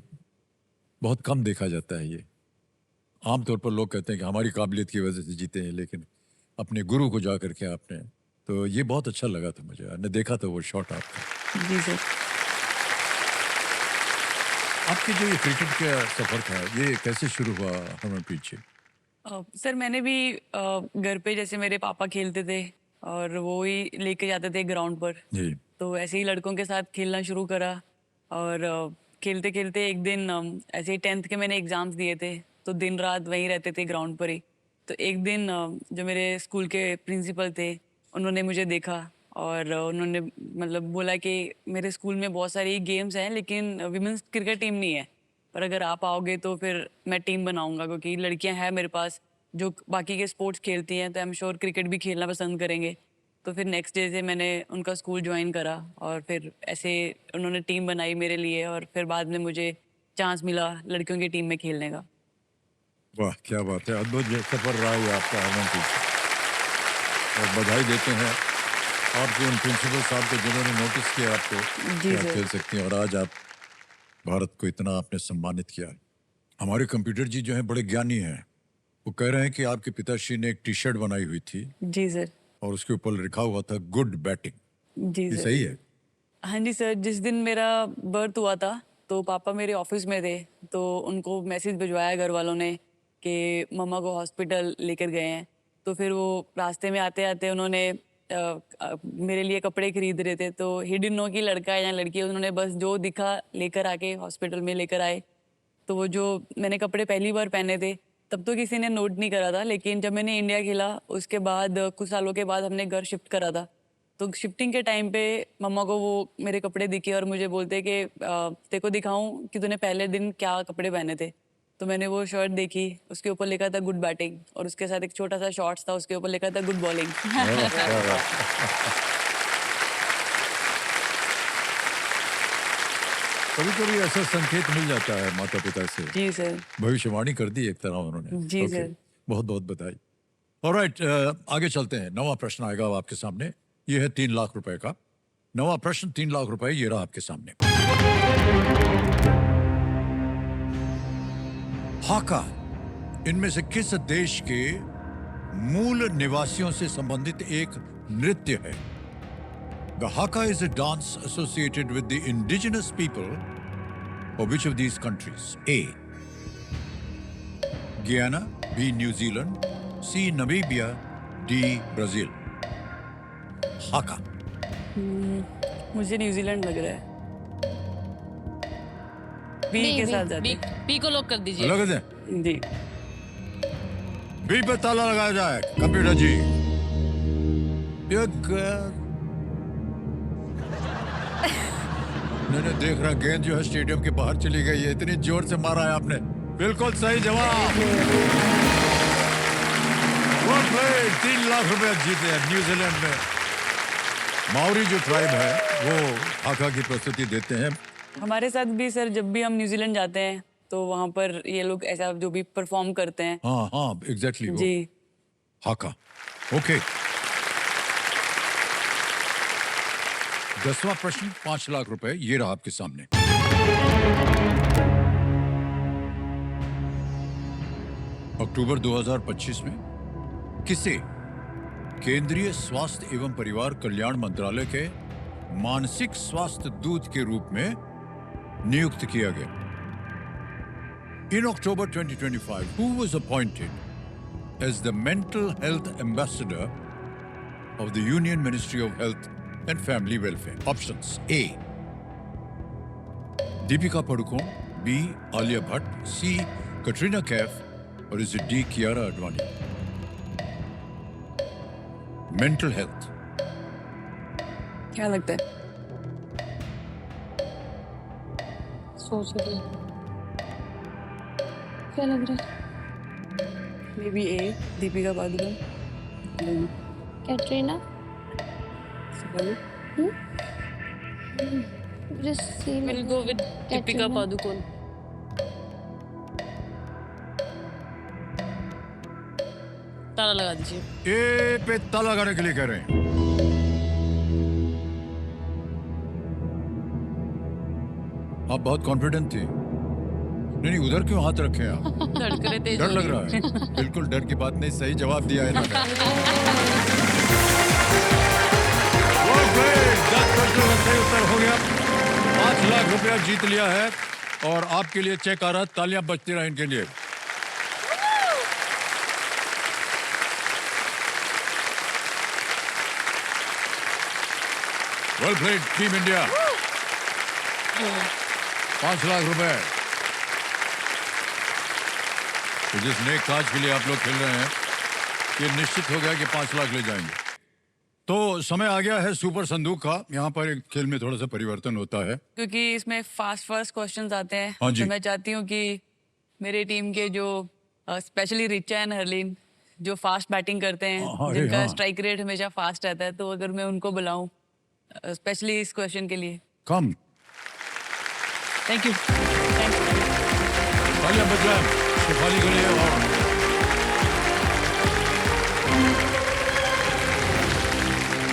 बहुत कम देखा जाता है। ये आमतौर पर लोग कहते हैं कि हमारी काबिलियत की वजह से जीते हैं, लेकिन अपने गुरु को जा करके आपने, तो ये बहुत अच्छा लगा था मुझे, मैंने देखा था वो शॉट आपका। जी सर। आपके जो ये क्रिकेट का सफर था ये कैसे शुरू हुआ हरमनप्रीत जी? सर मैंने भी घर पे जैसे मेरे पापा खेलते थे और वो ही लेके जाते थे ग्राउंड पर, जी तो ऐसे ही लड़कों के साथ खेलना शुरू करा। और खेलते खेलते एक दिन ऐसे ही 10th के मैंने एग्ज़ाम्स दिए थे, तो दिन रात वहीं रहते थे ग्राउंड पर ही। तो एक दिन जो मेरे स्कूल के प्रिंसिपल थे उन्होंने मुझे देखा और उन्होंने मतलब बोला कि मेरे स्कूल में बहुत सारी गेम्स हैं लेकिन विमेंस क्रिकेट टीम नहीं है, पर अगर आप आओगे तो फिर मैं टीम बनाऊंगा, क्योंकि लड़कियां हैं मेरे पास जो बाकी के स्पोर्ट्स खेलती हैं, तो आई एम श्योर क्रिकेट भी खेलना पसंद करेंगे। तो फिर नेक्स्ट डे से मैंने उनका स्कूल ज्वाइन करा और फिर ऐसे उन्होंने टीम बनाई मेरे लिए और फिर बाद में मुझे चांस मिला लड़कियों की टीम में खेलने का। वाह क्या बात है, अद्भुत ये सफर रहा है आपका हरमनप्रीत जी। और बधाई देते हैं आपके उन प्रिंसिपल साहब को जिन्होंने नोटिस किया आपको जी कि आप सर। खेल सकती हैं और आज आप भारत को इतना आपने सम्मानित किया है। हमारे कंप्यूटर जी जो हैं बड़े ज्ञानी हैं, वो कह रहे हैं कि आपके पिताश्री ने एक टी शर्ट बनाई हुई थी जी सर। और उसके ऊपर लिखा हुआ था गुड बैटिंग। जी ये सर। सही है? हाँ जी सर, जिस दिन मेरा बर्थ हुआ था तो पापा मेरे ऑफिस में थे, तो उनको मैसेज भिजवाया घर वालों ने कि मम्मा को हॉस्पिटल लेकर गए हैं। तो फिर वो रास्ते में आते आते उन्होंने मेरे लिए कपड़े खरीद रहे थे, तो ही डिडंट नो कि लड़का है या लड़की है। उन्होंने बस जो दिखा लेकर आके हॉस्पिटल में लेकर आए। तो वो जो मैंने कपड़े पहली बार पहने थे तब तो किसी ने नोट नहीं करा था, लेकिन जब मैंने इंडिया खेला उसके बाद कुछ सालों के बाद हमने घर शिफ्ट करा था। तो शिफ्टिंग के टाइम पे मम्मा को वो मेरे कपड़े दिखे और मुझे बोलते कि तेरे को दिखाऊं कि तूने पहले दिन क्या कपड़े पहने थे। तो मैंने वो शर्ट देखी, उसके ऊपर लिखा था गुड बैटिंग, और उसके साथ एक छोटा सा शॉर्ट्स था, उसके ऊपर लिखा था गुड बॉलिंग। कभी कभी ऐसा संकेत मिल जाता है माता पिता से। जी सर। भविष्यवाणी कर दी एक तरह उन्होंने। जी Okay, सर। बहुत बहुत बधाई। ऑलराइट, आगे चलते हैं। नवा प्रश्न आएगा अब आपके सामने। ये है 3 लाख रुपए का नवा प्रश्न। 3 लाख रुपए ये रहा आपके सामने। हाका इनमें से किस देश के मूल निवासियों से संबंधित एक नृत्य है? The Haka is a dance associated with the indigenous people of which of these countries? A. Guyana, B. New Zealand, C. Namibia, D. Brazil. Haka. मुझे न्यूजीलैंड लग रहा है। बी के साथ जाते बी को लॉक कर दीजिए। लगा दें? हैं। जी। बी पे ताला लगाया जाए कंप्यूटर जी। नहीं देख रहा, गेंद जो है स्टेडियम के बाहर चली गई है। इतनी जोर से मारा है आपने। बिल्कुल सही जवाब। 3 लाख रुपए जीते हैं न्यूजीलैंड में। माओरी जो ट्राइब है वो हाका की प्रस्तुति देते हैं। हमारे साथ भी सर, जब भी हम न्यूजीलैंड जाते हैं तो वहाँ पर ये लोग ऐसा जो भी परफॉर्म करते हैं। हाँ हाँ एग्जैक्टली वो जी। हाका। ओके, 10वां प्रश्न 5 लाख रुपए ये रहा आपके सामने। अक्टूबर 2025 में किसे केंद्रीय स्वास्थ्य एवं परिवार कल्याण मंत्रालय के मानसिक स्वास्थ्य दूत के रूप में नियुक्त किया गया? In October 2025, who was appointed as the mental health ambassador of the Union Ministry of Health and Family Welfare? Options: A. Deepika Padukone, B. Alia Bhatt, C. Katrina Kaif, or is it D. Kiara Advani? Mental health. क्या लगता है? सोच रही हूँ। क्या लग रहा है? May be A, Deepika Padukone. Katrina. Will go with Deepika Padukone. ताला लगा दीजिए। ए पे ताला लगाने के लिए कह रहे हैं। आप बहुत कॉन्फिडेंट थे। नहीं उधर क्यों हाथ रखे आप? धड़कने तेज डर हो लग रही रहा है। बिल्कुल डर की बात नहीं, सही जवाब दिया है इन्होंने। सही उत्तर हो गया। 5 लाख रुपया जीत लिया है और आपके लिए चेक आ रहा है। तालियां बजती रहे इनके लिए। Well played team India. 5 lakh रुपए। तो जिस नेक काज के लिए आप लोग खेल रहे हैं, ये निश्चित हो गया कि 5 लाख ले जाएंगे। तो समय आ गया है सुपर संदूक का। यहाँ पर एक खेल में थोड़ा सा परिवर्तन होता है क्योंकि इसमें फास्ट क्वेश्चंस आते हैं। हाँ जी। तो मैं चाहती हूँ कि मेरे टीम के जो स्पेशली रिचा एंड हरलीन जो फास्ट बैटिंग करते हैं, हाँ, अरे जिनका हाँ। स्ट्राइक रेट हमेशा फास्ट रहता है, तो अगर मैं उनको बुलाऊं स्पेशली इस क्वेश्चन के लिए। कम थैंक यू। तालियां बज जाए शेफाली के लिए। और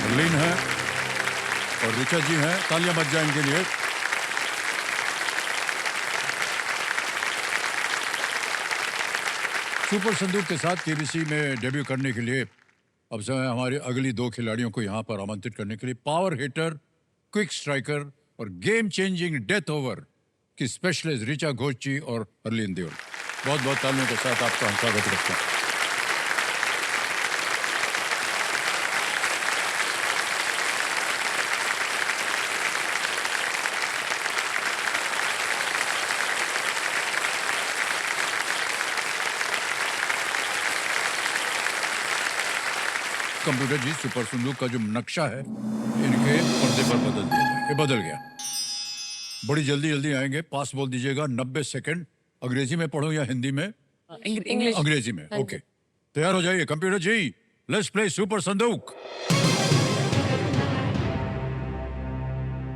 हरलीन है और रिचा जी हैं। तालियां बज जाए इनके लिए। सुपर संदूक के साथ केबीसी में डेब्यू करने के लिए अब समय हमारे अगली 2 खिलाड़ियों को यहाँ पर आमंत्रित करने के लिए। पावर हिटर, क्विक स्ट्राइकर और गेम चेंजिंग डेथ ओवर की स्पेशलिस्ट रिचा घोष जी और हरलीन देओल। बहुत बहुत तालियों के साथ आपका हम स्वागत करते हैं। कंप्यूटर जी सुपर संदूक का जो नक्शा है इनके पर्दे पर बदल दिया जाए। ये बदल गया। बड़ी जल्दी जल्दी आएंगे। पास बोल दीजिएगा 90 सेकंड। अंग्रेजी में पढ़ो या हिंदी में? इंग्लिश। अंग्रेजी में। ओके, तैयार हो जाइए computer ji. Let's play super संदूक।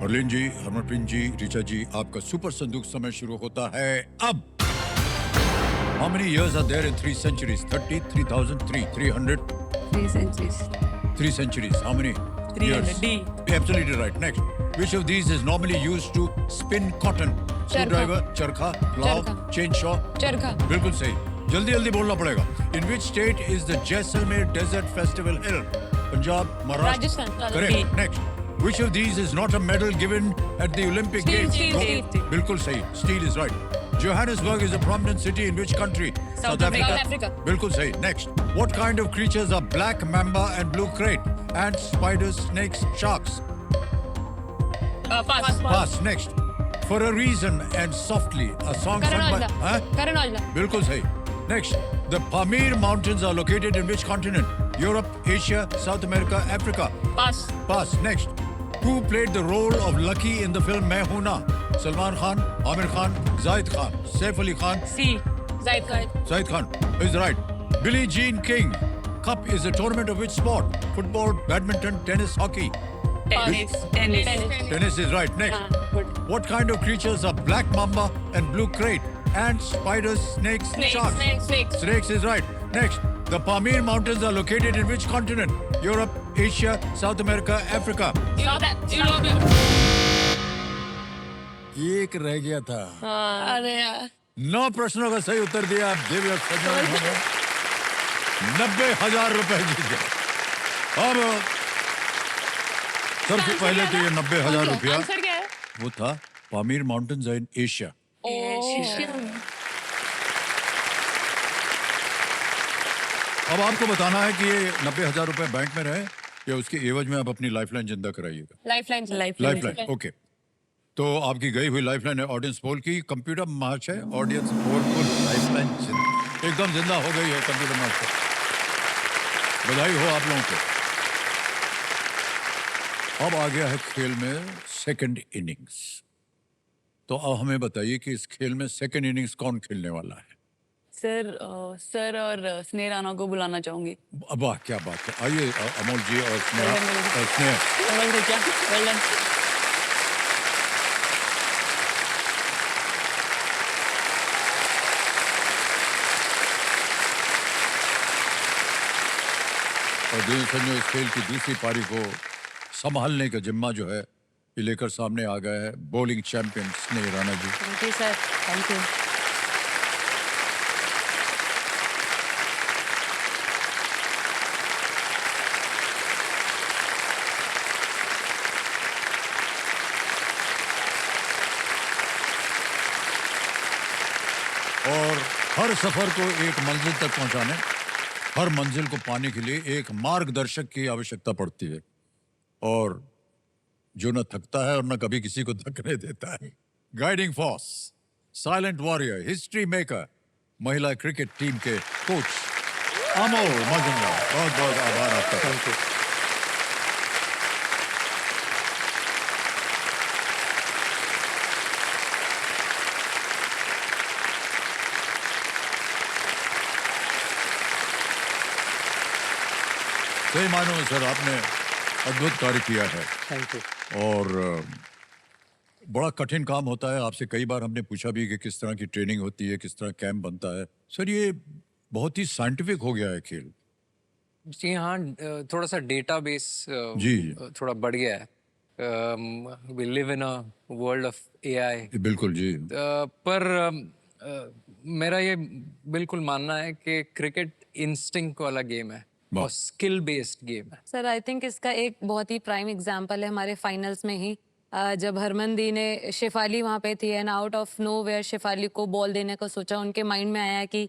हरलीन जी, हरमनप्रीत जी, ऋचा जी, आपका सुपर संदूक समय शुरू होता है अब। How many years are there in 3 centuries? 30, 3003, 300, 3 centuries. 3 centuries. How many 300. years? D. Absolutely right. Next. Which of these is normally used to spin cotton? Screwdriver, charkha, plow, Charkha. chainsaw. चरखा बिल्कुल सही। जल्दी जल्दी बोलना पड़ेगा। In which state is the Jaisalmer Desert Festival held? Punjab, Maharashtra. Rajasthan Correct. Next. Which of these is not a medal given at the Olympic Steel, Games? steel, No. steel. बिल्कुल सही। Steel is right. Johannesburg is a prominent city in which country? South Africa. South Africa. बिल्कुल सही। Next. What kind of creatures are black mamba and blue crate? Ants, spiders, snakes, sharks. Pass Pass. Next. For a reason and softly. A song Karan sung by. Aujla Huh? Karan Aujla बिल्कुल सही। Next. The Pamir Mountains are located in which continent? Europe, Asia, South America, Africa. Pass Pass. Next. Who played the role of Lucky in the film Main Hoon Na? Salman Khan, Amir Khan, Zaid Khan, Saif Ali Khan. C. Zahid Khan Zaid Khan is right. Billie Jean King Cup is a tournament of which sport? Football, badminton, tennis, hockey. Tennis. Tennis. Tennis is right. Next. What kind of creatures are black mamba and blue crate? Ants, spiders, snakes, sharks. snakes Snakes is right. Next. The Pamir Mountains are located in which continent? Europe, Asia, South America, Africa. एक रह गया था। अरे यार 9 प्रश्नों का सही उत्तर दिया। आप दिव्य सज्जन ने 90,000 रुपए जीत गए। अब सबसे पहले तो ये 90,000 रुपया आंसर क्या है वो था पामीर माउंटेन्स इन एशिया। अब आपको बताना है कि ये 90,000 रुपए बैंक में रहे या उसके एवज में आप अपनी लाइफलाइन जिंदा कराइएगा। Lifeline lifeline, okay. तो आपकी गई हुई लाइफलाइन है ऑडियंस पोल की। कंप्यूटर महाशय, ऑडियंस पोल को लाइफलाइन एकदम जिंदा हो गई है कंप्यूटर महाशय। बधाई हो आप लोगों को। अब आ गया है खेल में सेकंड इनिंग्स। तो अब हमें बताइए कि इस खेल में सेकंड इनिंग्स कौन खेलने वाला है? सर और स्नेह राणा को बुलाना चाहूंगी। वाह, क्या बात है। आइए अमोल जी और स्नेहा। और संजय इस खेल की दूसरी पारी को संभालने का जिम्मा जो है ये लेकर सामने आ गया है bowling champion Sneh Rana ji. Thank you sir, thank you. और हर सफर को एक मंजिल तक पहुंचाने, हर मंजिल को पाने के लिए एक मार्गदर्शक की आवश्यकता पड़ती है और जो न थकता है और न कभी किसी को थकने देता है। Guiding force, silent warrior, history maker, महिला क्रिकेट टीम के कोच अमोल मजुमदार, बहुत बहुत आभार आपका। Thank you. सही मायनों में सर आपने अद्भुत कार्य किया है। Thank you. और बड़ा कठिन काम होता है। आपसे कई बार हमने पूछा भी कि किस तरह की ट्रेनिंग होती है, किस तरह कैंप बनता है। सर ये बहुत ही साइंटिफिक हो गया है खेल। जी हाँ, थोड़ा सा डेटाबेस जी। थोड़ा बढ़ गया है। We live in a world of AI. बिल्कुल जी। पर मेरा ये बिल्कुल मानना है कि क्रिकेट इंस्टिंक्ट वाला गेम है और स्किल बेस्ड गेम है। सर आई थिंक इसका एक बहुत ही प्राइम एग्जांपल है हमारे फाइनल्स में ही जब हरमन दी ने शेफाली वहाँ पे थी and out of nowhere Shefali को बॉल देने को सोचा। उनके माइंड में आया कि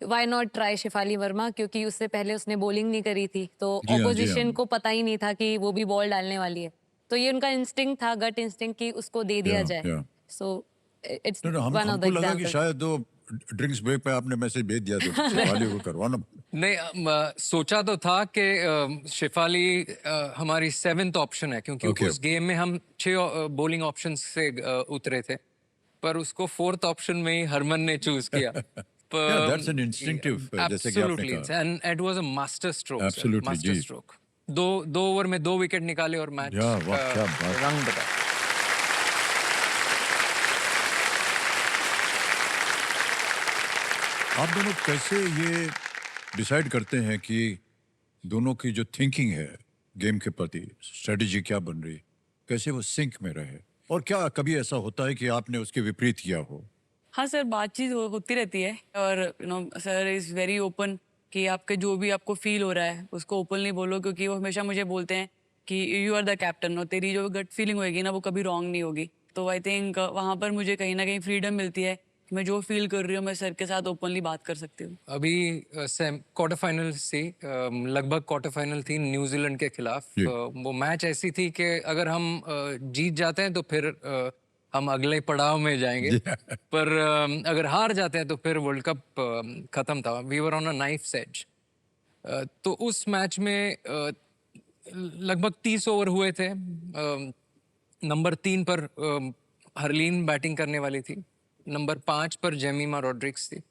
why not try Shefali Verma, क्योंकि उससे पहले उसने बॉलिंग नहीं करी थी तो जी हाँ, ऑपोजिशन को पता ही नहीं था कि वो भी बॉल डालने वाली है। तो ये उनका इंस्टिंक्ट था, गट इंस्टिंक्ट, कि उसको दे दिया जाए। So it's one of the हमको लगा कि एग्जांपल्स। शायद वो ड्रिंक्स ब्रेक पे आपने मैसेज भेज दिया तो शेफाली को करवाना। नहीं, सोचा तो था कि शेफाली हमारी 7th ऑप्शन है, क्योंकि Okay. उस गेम में हम 6 बॉलिंग ऑप्शन से उतरे थे, पर उसको 4th ऑप्शन में ही हरमन ने चूज किया। Yeah, that's an instinctive, जैसे कि आपने Absolutely, कहा। and it was a master stroke, sir, Absolutely, master ji. stroke। दो ओवर में 2 विकेट निकाले और मैच या, वाह, क्या बात। रंग बदला। आप दोनों कैसे ये डिसाइड करते हैं कि दोनों की जो थिंकिंग है गेम के प्रति, स्ट्रेटजी क्या बन रही, कैसे वो सिंक में रहे, और क्या कभी ऐसा होता है कि आपने उसके विपरीत किया हो? हाँ सर, बातचीत होती रहती है, और सर इज़ वेरी ओपन कि आपके जो भी आपको फील हो रहा है उसको ओपनली बोलो, क्योंकि वो हमेशा मुझे बोलते हैं कि यू आर द कैप्टन, और तेरी जो गट फीलिंग होगी ना वो कभी रॉन्ग नहीं होगी। तो आई थिंक वहाँ पर मुझे कहीं ना कहीं फ्रीडम मिलती है कि मैं जो फील कर रही हूँ मैं सर के साथ ओपनली बात कर सकती हूँ। अभी क्वार्टर फाइनल से लगभग क्वार्टर फाइनल थी न्यूजीलैंड के खिलाफ। जी। वो मैच ऐसी थी कि अगर हम जीत जाते हैं तो फिर हम अगले पड़ाव में जाएंगे, पर अगर हार जाते हैं तो फिर वर्ल्ड कप खत्म था। We were on a knife edge. तो उस मैच में लगभग 30 ओवर हुए थे। नंबर 3 पर हरलीन बैटिंग करने वाली थी, नंबर 5 पर जेमिमा रॉड्रिक्स थी,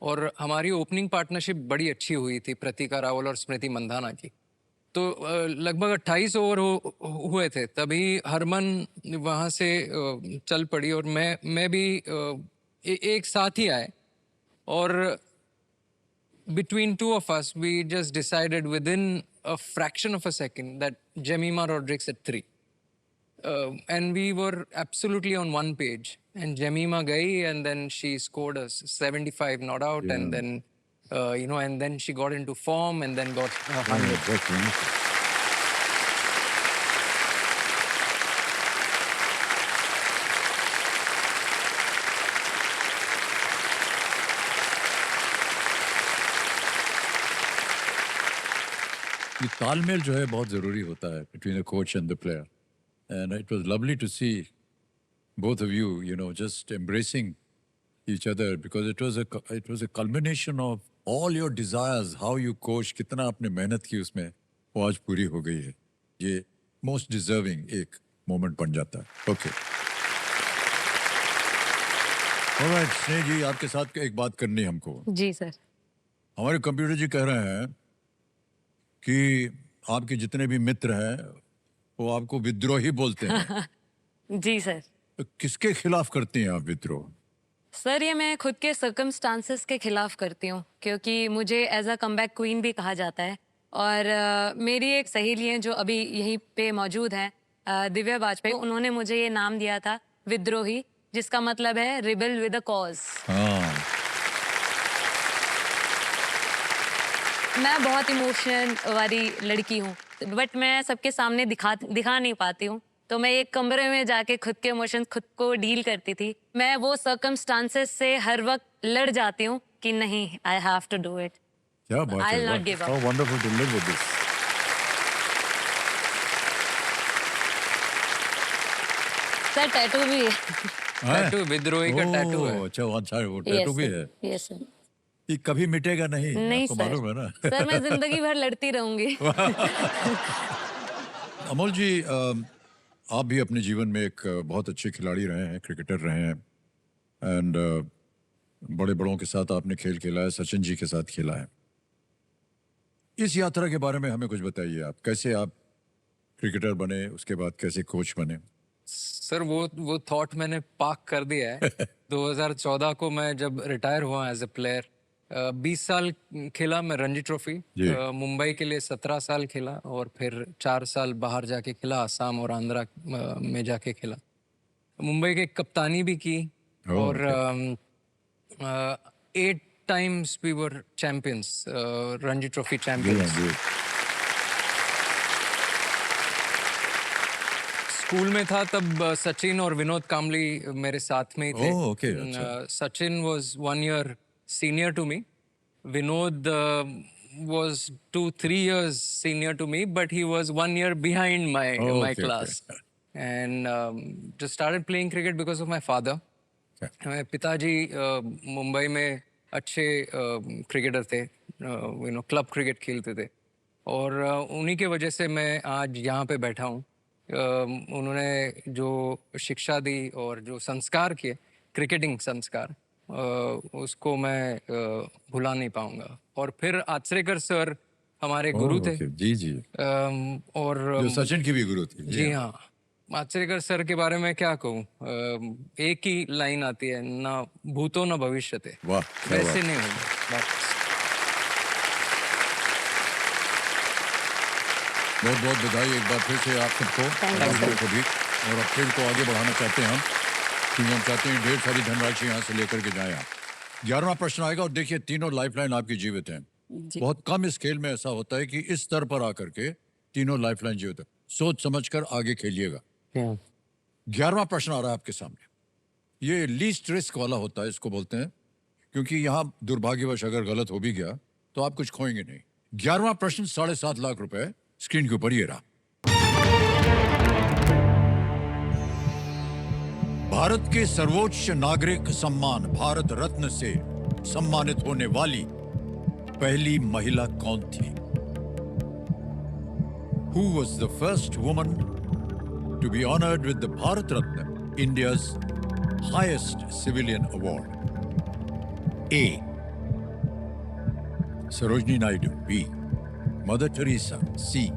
और हमारी ओपनिंग पार्टनरशिप बड़ी अच्छी हुई थी प्रतिका रावल और स्मृति मंधाना की। तो लगभग 28 ओवर हुए थे, तभी हरमन वहाँ से चल पड़ी और मैं भी एक साथ ही आए, और between two of us, we just decided within a fraction of a second that Jemima Rodriguez at 3. And we were absolutely on one page. And Jemima gayi, and then she scored a 75 not out, and then, and then she got into form and then got 100. That's wonderful. ये तालमेल जो है बहुत ज़रूरी होता है between the coach and the player, and it was lovely to see both of you, just embracing each other, because it was a culmination of all your desires, how you coach, कितना आपने मेहनत की उसमें, वो आज पूरी हो गई है। ये most deserving एक moment बन जाता है। Okay. All right, स्नेह जी, आपके साथ एक बात करनी है हमको। जी सर। हमारे कंप्यूटर जी कह रहे हैं कि आपके जितने भी मित्र हैं वो आपको विद्रोही बोलते हैं। जी सर। तो किसके खिलाफ करती हैं आप विद्रोह? सर ये मैं खुद के सर्कमस्टांसेस के खिलाफ करती हूँ, क्योंकि मुझे एज अ कमबैक क्वीन भी कहा जाता है, और मेरी एक सहेली है जो अभी यहीं पे मौजूद हैं, दिव्या वाजपेयी, उन्होंने मुझे ये नाम दिया था विद्रोही, जिसका मतलब है रिबेल विद अ कॉज। हाँ, मैं बहुत इमोशन वाली लड़की हूँ, बट मैं सबके सामने दिखा नहीं पाती हूँ, तो मैं एक कमरे में जाके खुद के इमोशन खुद को डील करती थी। मैं वो सर्कमस्टांसेस से हर वक्त लड़ जाती हूँ कि नहीं, I have to do it. क्या बात है, I'll not give up. How wonderful to live with this. Sir tattoo भी है। टैटू विद्रोही का टैटू है। ओह, अच्छा, वो टैटू भी है। Yes sir. ये कभी मिटेगा नहीं, नहीं आपको सर। मालूम है ना? सर मैं जिंदगी भर लड़ती रहूंगी। अमोल जी, आप भी अपने जीवन में एक बहुत अच्छे खिलाड़ी रहे हैं, क्रिकेटर रहे हैं, एंड बड़े बड़ों के साथ आपने खेल खेला है, सचिन जी के साथ खेला है। इस यात्रा के बारे में हमें कुछ बताइए। आप कैसे आप क्रिकेटर बने, उसके बाद कैसे कोच बने? सर वो थॉट मैंने पार्क कर दिया है। 2014 को मैं जब रिटायर हुआ एज ए प्लेयर, 20 साल खेला मैं रणजी ट्रॉफी, जी। मुंबई के लिए 17 साल खेला, और फिर 4 साल बाहर जाके खेला, असम और आंध्रा में जाके खेला। मुंबई के कप्तानी भी की, और 8 times we were champions, Ranji trophy champions. School में था तब सचिन और विनोद कामली मेरे साथ में ही थे। ओह, okay, अच्छा। Sachin was 1 year senior to me. Vinod was 2-3 years senior to me, but he was 1 year behind my Oh, okay, class. And just started playing cricket because of my father. हमारे पिताजी मुंबई में अच्छे क्रिकेटर थे, क्लब क्रिकेट खेलते थे, और उन्हीं के वजह से मैं आज यहाँ पे बैठा हूँ। उन्होंने जो शिक्षा दी और जो संस्कार किए, क्रिकेटिंग संस्कार, उसको मैं भुला नहीं पाऊंगा। और फिर आचरेकर सर हमारे गुरु थे। जी जी। और जो सचिन की भी गुरु थी। जी हाँ, आचरेकर सर के बारे में क्या कहूँ, एक ही लाइन आती है, ना भूतो न भविष्यते। वाह, क्या वैसे बात। नहीं होगा। बहुत बहुत बधाई एक बार फिर से आप सबको और आप लोगों को भी। और अब खेल को आगे बढ़ाना चाहते हैं हम, क्योंकि हम चाहते हैं ढेर सारी धनराशि यहाँ से लेकर के जाएं आप। 11वां प्रश्न आएगा और देखिए तीनों लाइफलाइन आपकी जीवित हैं। बहुत कम इस खेल में ऐसा होता है कि इस स्तर पर आकर के तीनों लाइफलाइन जीवित है। सोच समझकर आगे खेलिएगा। 11वां प्रश्न आ रहा है आपके सामने। ये लीस्ट रिस्क वाला होता है, इसको बोलते हैं, क्योंकि यहाँ दुर्भाग्यवश अगर गलत हो भी गया तो आप कुछ खोएंगे नहीं। 11वां प्रश्न 7.5 लाख रुपए स्क्रीन के ऊपर ये रहा। भारत के सर्वोच्च नागरिक सम्मान भारत रत्न से सम्मानित होने वाली पहली महिला कौन थी? Who was the first woman to be honored with the Bharat Ratna, India's highest civilian award? A. Sarojini Naidu. B. Mother Teresa. C.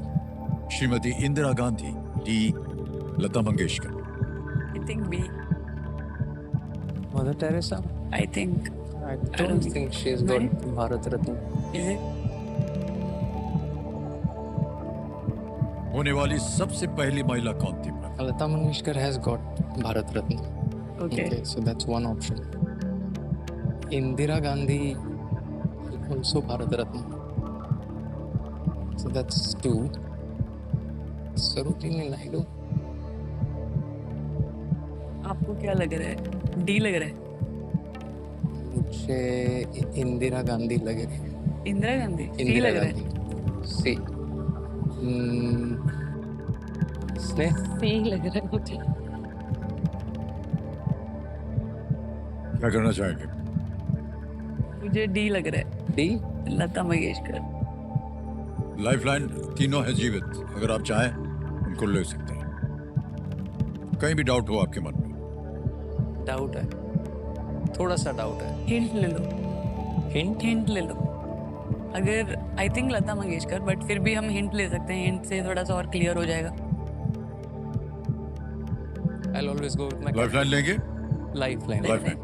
Srimati Indira Gandhi. D. Lata Mangeshkar. I think B. Mother Teresa? I think. I don't think she has got Bharat Ratna. Is it? होने वाली सबसे पहली महिला कौन थी? Lata Mangeshkar has got Bharat Ratna. Okay. So that's one option. Indira Gandhi also Bharat Ratna. So that's 2. Sarojini Naidu. आपको क्या लग रहा है? डी लग रहा है? मुझे इंदिरा गांधी लग रही है। इंदिरा गांधी? सी इंदिरा लग रहा है? गांधी। सी। स्नेह? सही लग रहा है मुझे। क्या करना चाहेंगे? मुझे डी लग रहा है। डी? लता मंगेशकर। लाइफलाइन तीनों है जीवित, अगर आप चाहें उनको ले सकते हैं। कहीं भी डाउट हो आपके मन में? डाउट है, थोड़ा सा डाउट है। हिंट ले लो। हिंट ले लो। अगर I think Lata Mangeshkar, but फिर भी हम हिंट ले सकते हैं। हिंट से थोड़ा सा और क्लियर हो जाएगा। I'll always go with my lifeline लेंगे? lifeline. लाइफलाइन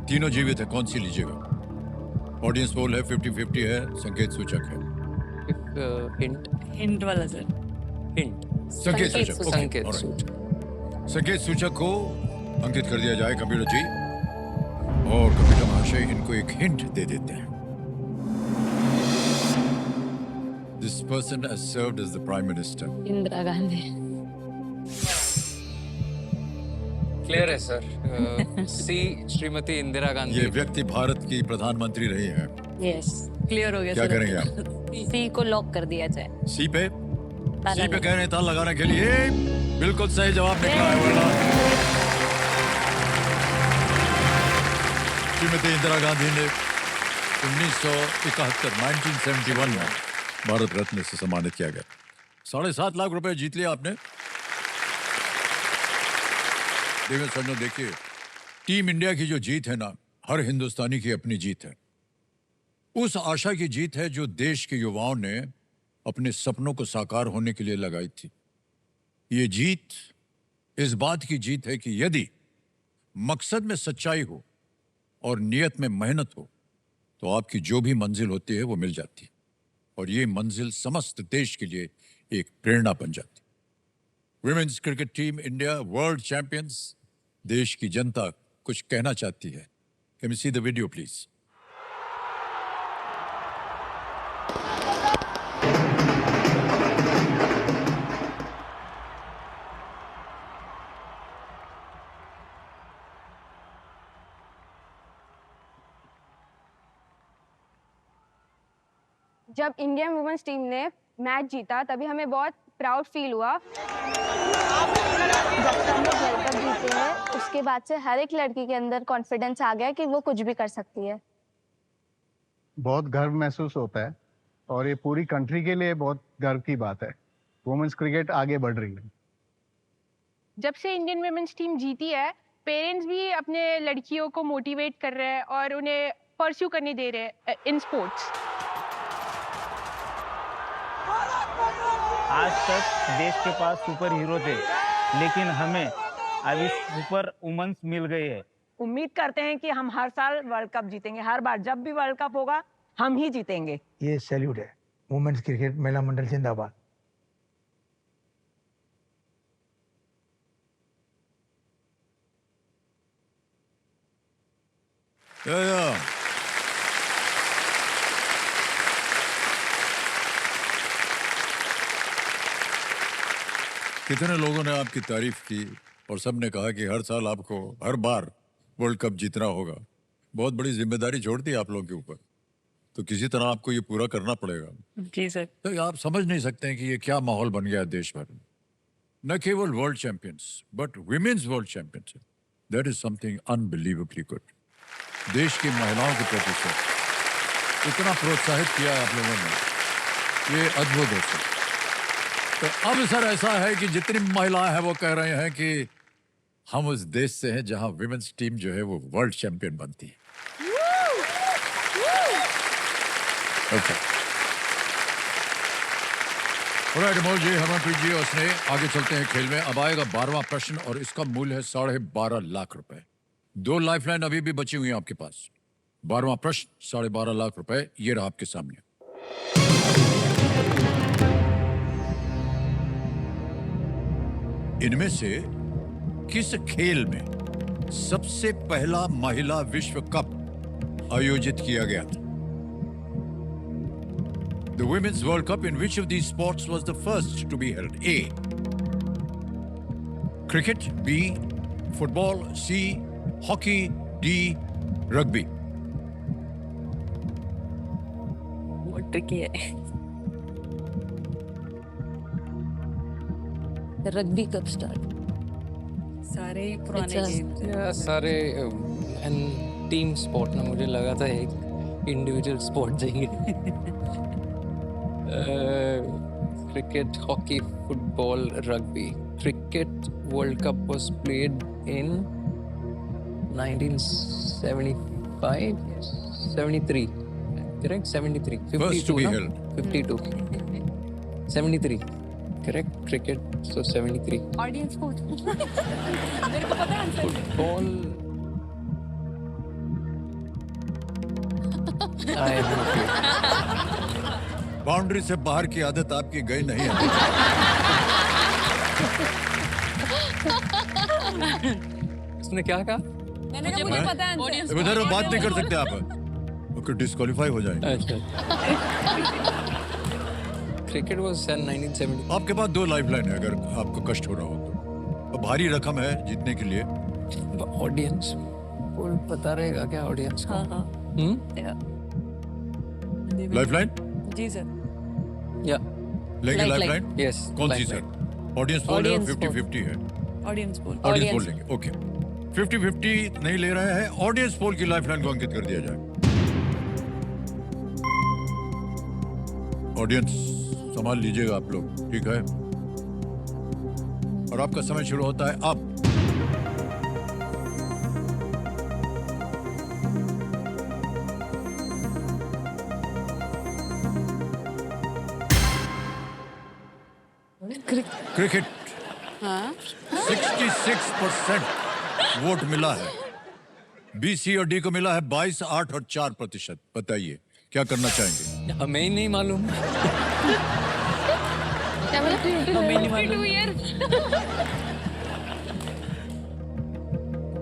तीनों जीवित है, कौन सी लीजिएगा? ऑडियंस पोल है, 50-50 है, संकेत सूचक है। Hint. हिंट वाला सर। Hint. संकेत सूचक। ओके, संकेत alright। सूचक। संकेत सूचक को अंकित कर दिया जाए कंप्यूटर जी, और कंप्यूटर महाशय इनको एक हिंट दे देते हैं। This person has served as the Prime Minister. Indira Gandhi. Clear है सर। सी श्रीमती इंदिरा गांधी। ये व्यक्ति भारत की प्रधानमंत्री रही हैं। यस। क्लियर हो गया क्या सर। करेंगे आप? सी को लॉक कर दिया जाए। सी पे? सी पे कह रहे हैं ताला लगाने के लिए। बिल्कुल सही जवाब निकला है वर्ला। श्रीमती इंदिरा गांधी ने 1971 में भारत रत्न से सम्मानित किया गया। 7.5 लाख रुपए जीत लिया आपने। देवेंद्र सज्जनों, देखिए, टीम इंडिया की जो जीत है ना, हर हिंदुस्तानी की अपनी जीत है। उस आशा की जीत है जो देश के युवाओं ने अपने सपनों को साकार होने के लिए लगाई थी। ये जीत इस बात की जीत है कि यदि मकसद में सच्चाई हो और नियत में मेहनत हो तो आपकी जो भी मंजिल होती है वो मिल जाती है, और ये मंजिल समस्त देश के लिए एक प्रेरणा बन जाती है। Women's cricket team India world champions, देश की जनता कुछ कहना चाहती है। Can we see the video please? जब इंडियन वुमेन्स टीम ने मैच जीता तभी हमें बहुत प्राउड फील हुआ। जब से हम लोग वर्ल्ड कप जीते हैं उसके बाद से हर एक लड़की के अंदर कॉन्फिडेंस आ गया कि वो कुछ भी कर सकती है। बहुत गर्व महसूस होता है और ये पूरी कंट्री के लिए बहुत गर्व की बात है। वुमेन्स क्रिकेट आगे बढ़ रही है। जब से इंडियन वुमेन्स टीम जीती है, पेरेंट्स भी अपने लड़कियों को मोटिवेट कर रहे हैं और उन्हें परस्यू करने दे रहे हैं इन स्पोर्ट्स। आज तक देश के पास सुपर हीरो थे, लेकिन हमें अभी सुपर वुमेन्स मिल गई है। उम्मीद करते हैं कि हम हर साल वर्ल्ड कप जीतेंगे। हर बार जब भी वर्ल्ड कप होगा हम ही जीतेंगे। ये सैल्यूट है। वुमेन्स क्रिकेट महिला मंडल जिंदाबाद। या। कितने लोगों ने आपकी तारीफ की और सबने कहा कि हर साल आपको हर बार वर्ल्ड कप जीतना होगा। बहुत बड़ी जिम्मेदारी छोड़ दी आप लोगों के ऊपर, तो किसी तरह आपको ये पूरा करना पड़ेगा। जी सर। तो आप समझ नहीं सकते हैं कि ये क्या माहौल बन गया है देश भर में। न केवल world champions but women's world championship, that is something unbelievably good. देश की महिलाओं के प्रति से इतना प्रोत्साहित किया आप लोगों ने, ये अद्भुत है सर। तो अब सर ऐसा है कि जितनी महिलाएं हैं वो कह रहे हैं कि हम उस देश से हैं जहां विमेन्स टीम जो है वो वर्ल्ड चैंपियन बनती है। Okay. Alright, अमोल जी, हरमनप्रीत जी और स्नेह, आगे चलते हैं खेल में। अब आएगा 12वां प्रश्न और इसका मूल्य है 12.5 लाख रुपए। 2 लाइफलाइन अभी भी बची हुई हैं आपके पास। 12वां प्रश्न 12.5 लाख रुपए, ये रहा आपके सामने। इनमें से किस खेल में सबसे पहला महिला विश्व कप आयोजित किया गया था? The Women's World Cup in which of these sports was the first to be held? A. Cricket. B. Football. C. Hockey. D. Rugby. बहुत ट्रिकी है। रग्बी कब स्टार्ट? सारे ही पुराने गेम्स हैं। या सारे टीम स्पोर्ट ना, मुझे लगा था एक इंडिविजुअल स्पोर्ट चाहिए। Cricket, hockey, football, rugby. Cricket world cup was played in 1975, 73, correct? 73, First to 52 be ना? held. 52, 73, correct? Cricket, so 73. Audience को मेरे को पता है answer. Football. I have no clue. Boundary से बाहर की आदत आपकी गई नहीं है। उसने क्या कहा? मैंने कहा मुझे पता है आंसर। इधर बात नहीं कर सकते आप, ओके डिस्क्वालीफाई हो जाएंगे। अच्छा। क्रिकेट वाज सन 1970। आपके पास 2 लाइफलाइन है अगर आपको कष्ट हो रहा हो तो। भारी रकम है जीतने के लिए। ऑडियंस बोल पता रहेगा क्या ऑडियंस को? हाँ हाँ। लाइफलाइन जी सर। या लेंगे Lifeline. लाइफलाइन? यस। कौन सी सर? ऑडियंस बोल रहे हो? 50-50 है। ऑडियंस बोल। ऑडियंस पोल लेंगे, ओके। 50-50 नहीं ले रहे हैं, ऑडियंस पोल की लाइफलाइन को अंकित कर दिया जाए। ऑडियंस संभाल लीजिएगा आप लोग, ठीक है? और आपका समय शुरू होता है अब। क्रिकेट 66% वोट मिला है। बी, सी और डी को मिला है 22, 8 और 4%। बताइए क्या करना चाहेंगे? हमें ही नहीं मालूम। क्या बोला? हमें नहीं मालूम।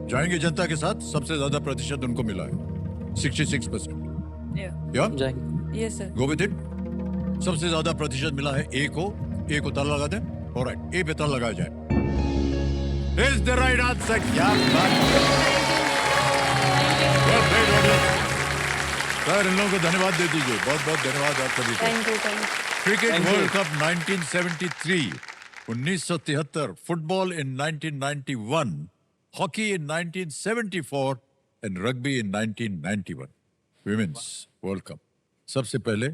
जाएंगे जनता के साथ, सबसे ज्यादा प्रतिशत उनको मिला है 66%। या जाएंगे। Yes sir. Go with it. सबसे ज्यादा प्रतिशत मिला है ए को। ए को ताला लगा दें। ऑलराइट, ए पे ताला लगाया जाए। Is the right answer. क्या बात है। सर इन लोगों को धन्यवाद दे दीजिए। बहुत बहुत धन्यवाद आप सभी को। Thank you. Cricket Thank you. World cup 1973, 1973, football in 1991, hockey in 1974 and rugby in 1991 women's world cup. सबसे पहले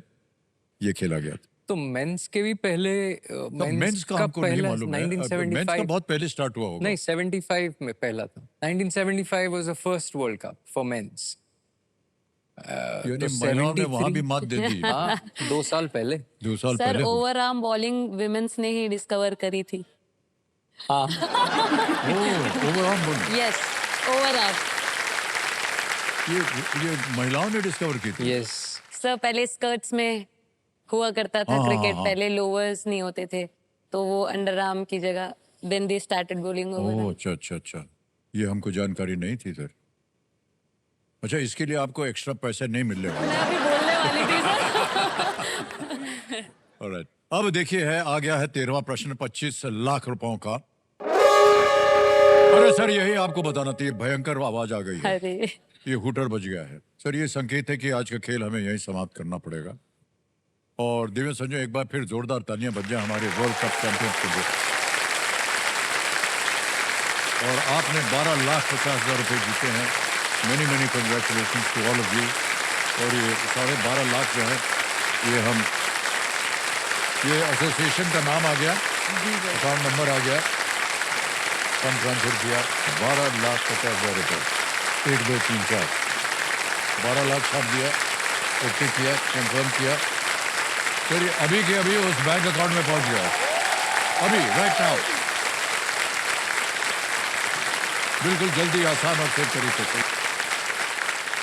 ये खेला गया था। तो मेंस के भी पहले तो मेंस का हमको नहीं मालूम है। मेंस का 1975 बहुत पहले स्टार्ट हुआ होगा। नहीं 75 में पहला था। 1975 was the first world cup for men's. यानी महिलाओं ने वहां भी मात दे दी। हाँ 2 साल पहले। 2 साल सर पहले हो ओवर आर्म बॉलिंग विमेंस ने ही डिस्कवर करी थी। हाँ ओवरऑल यस ओवर आर्म। ये महिलाओं ने डिस्कवर की थी। यस सर पहले स्कर्ट्स में हुआ करता था हाँ, क्रिकेट, हाँ। पहले लोअर्स नहीं होते थे तो वो अंडर आर्म की जगह then they started bowling over oh arm. अच्छा अच्छा अच्छा, ये हमको जानकारी नहीं थी सर। अच्छा, इसके लिए आपको एक्स्ट्रा पैसे नहीं मिलने वाले। मैं अभी बोलने वाली थी सर। ऑलराइट, अब देखिए है आ गया है 13वां प्रश्न 25 लाख रुपयों का। अरे सर यही आपको बताना था, ये भयंकर आवाज आ गई है। अरे ये हुटर बज गया है सर। ये संकेत है कि आज का खेल हमें यहीं समाप्त करना पड़ेगा। और दिव्य संजय एक बार फिर जोरदार तालियां बज जाएं हमारे वर्ल्ड कप चैंपियंस के लिए। और आपने 12,50,000 रुपए जीते हैं। Many many congratulations to all of you. और ये 12.5 लाख जो है ये एसोसिएशन का नाम आ गया, अकाउंट नंबर आ गया, फंड ट्रांसफर किया। 12,50,000 रुपए 1 2 3 4 12 लाख छाप दिया, ओके किया, कंफर्म किया। सर ये अभी के अभी उस बैंक अकाउंट में पहुंच गया, अभी राइट नाउ। बिल्कुल जल्दी, आसान और सही तरीके से।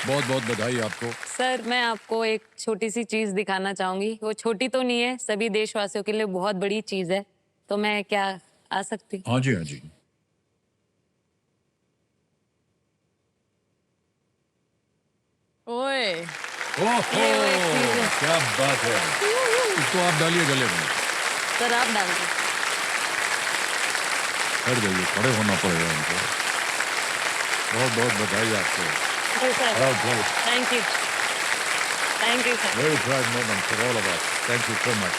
बहुत बहुत बधाई आपको। सर मैं आपको एक छोटी सी चीज दिखाना चाहूंगी। वो छोटी तो नहीं है, सभी देशवासियों के लिए बहुत बड़ी चीज है। तो मैं क्या आ सकती हूँ? हाँ जी हाँ जी। ओए ओहो ये वो एक चीज है। क्या बात है, इसको आप डालिए गले में। सर आप डाल दो। हट जाइए, खड़े होना पड़ेगा उनको। बहुत बहुत बधाई आपको। Sir Thank you. Thank you sir. Very proud moment for all of us. Thank you so much.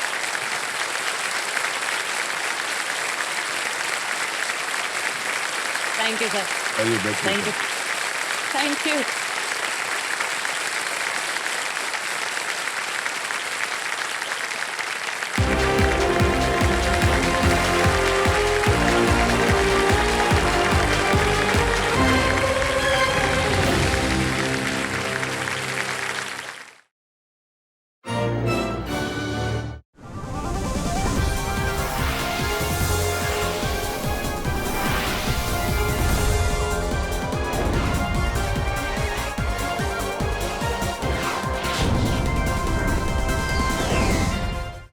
Thank you sir. आइए बैठिए। Thank you. Thank you.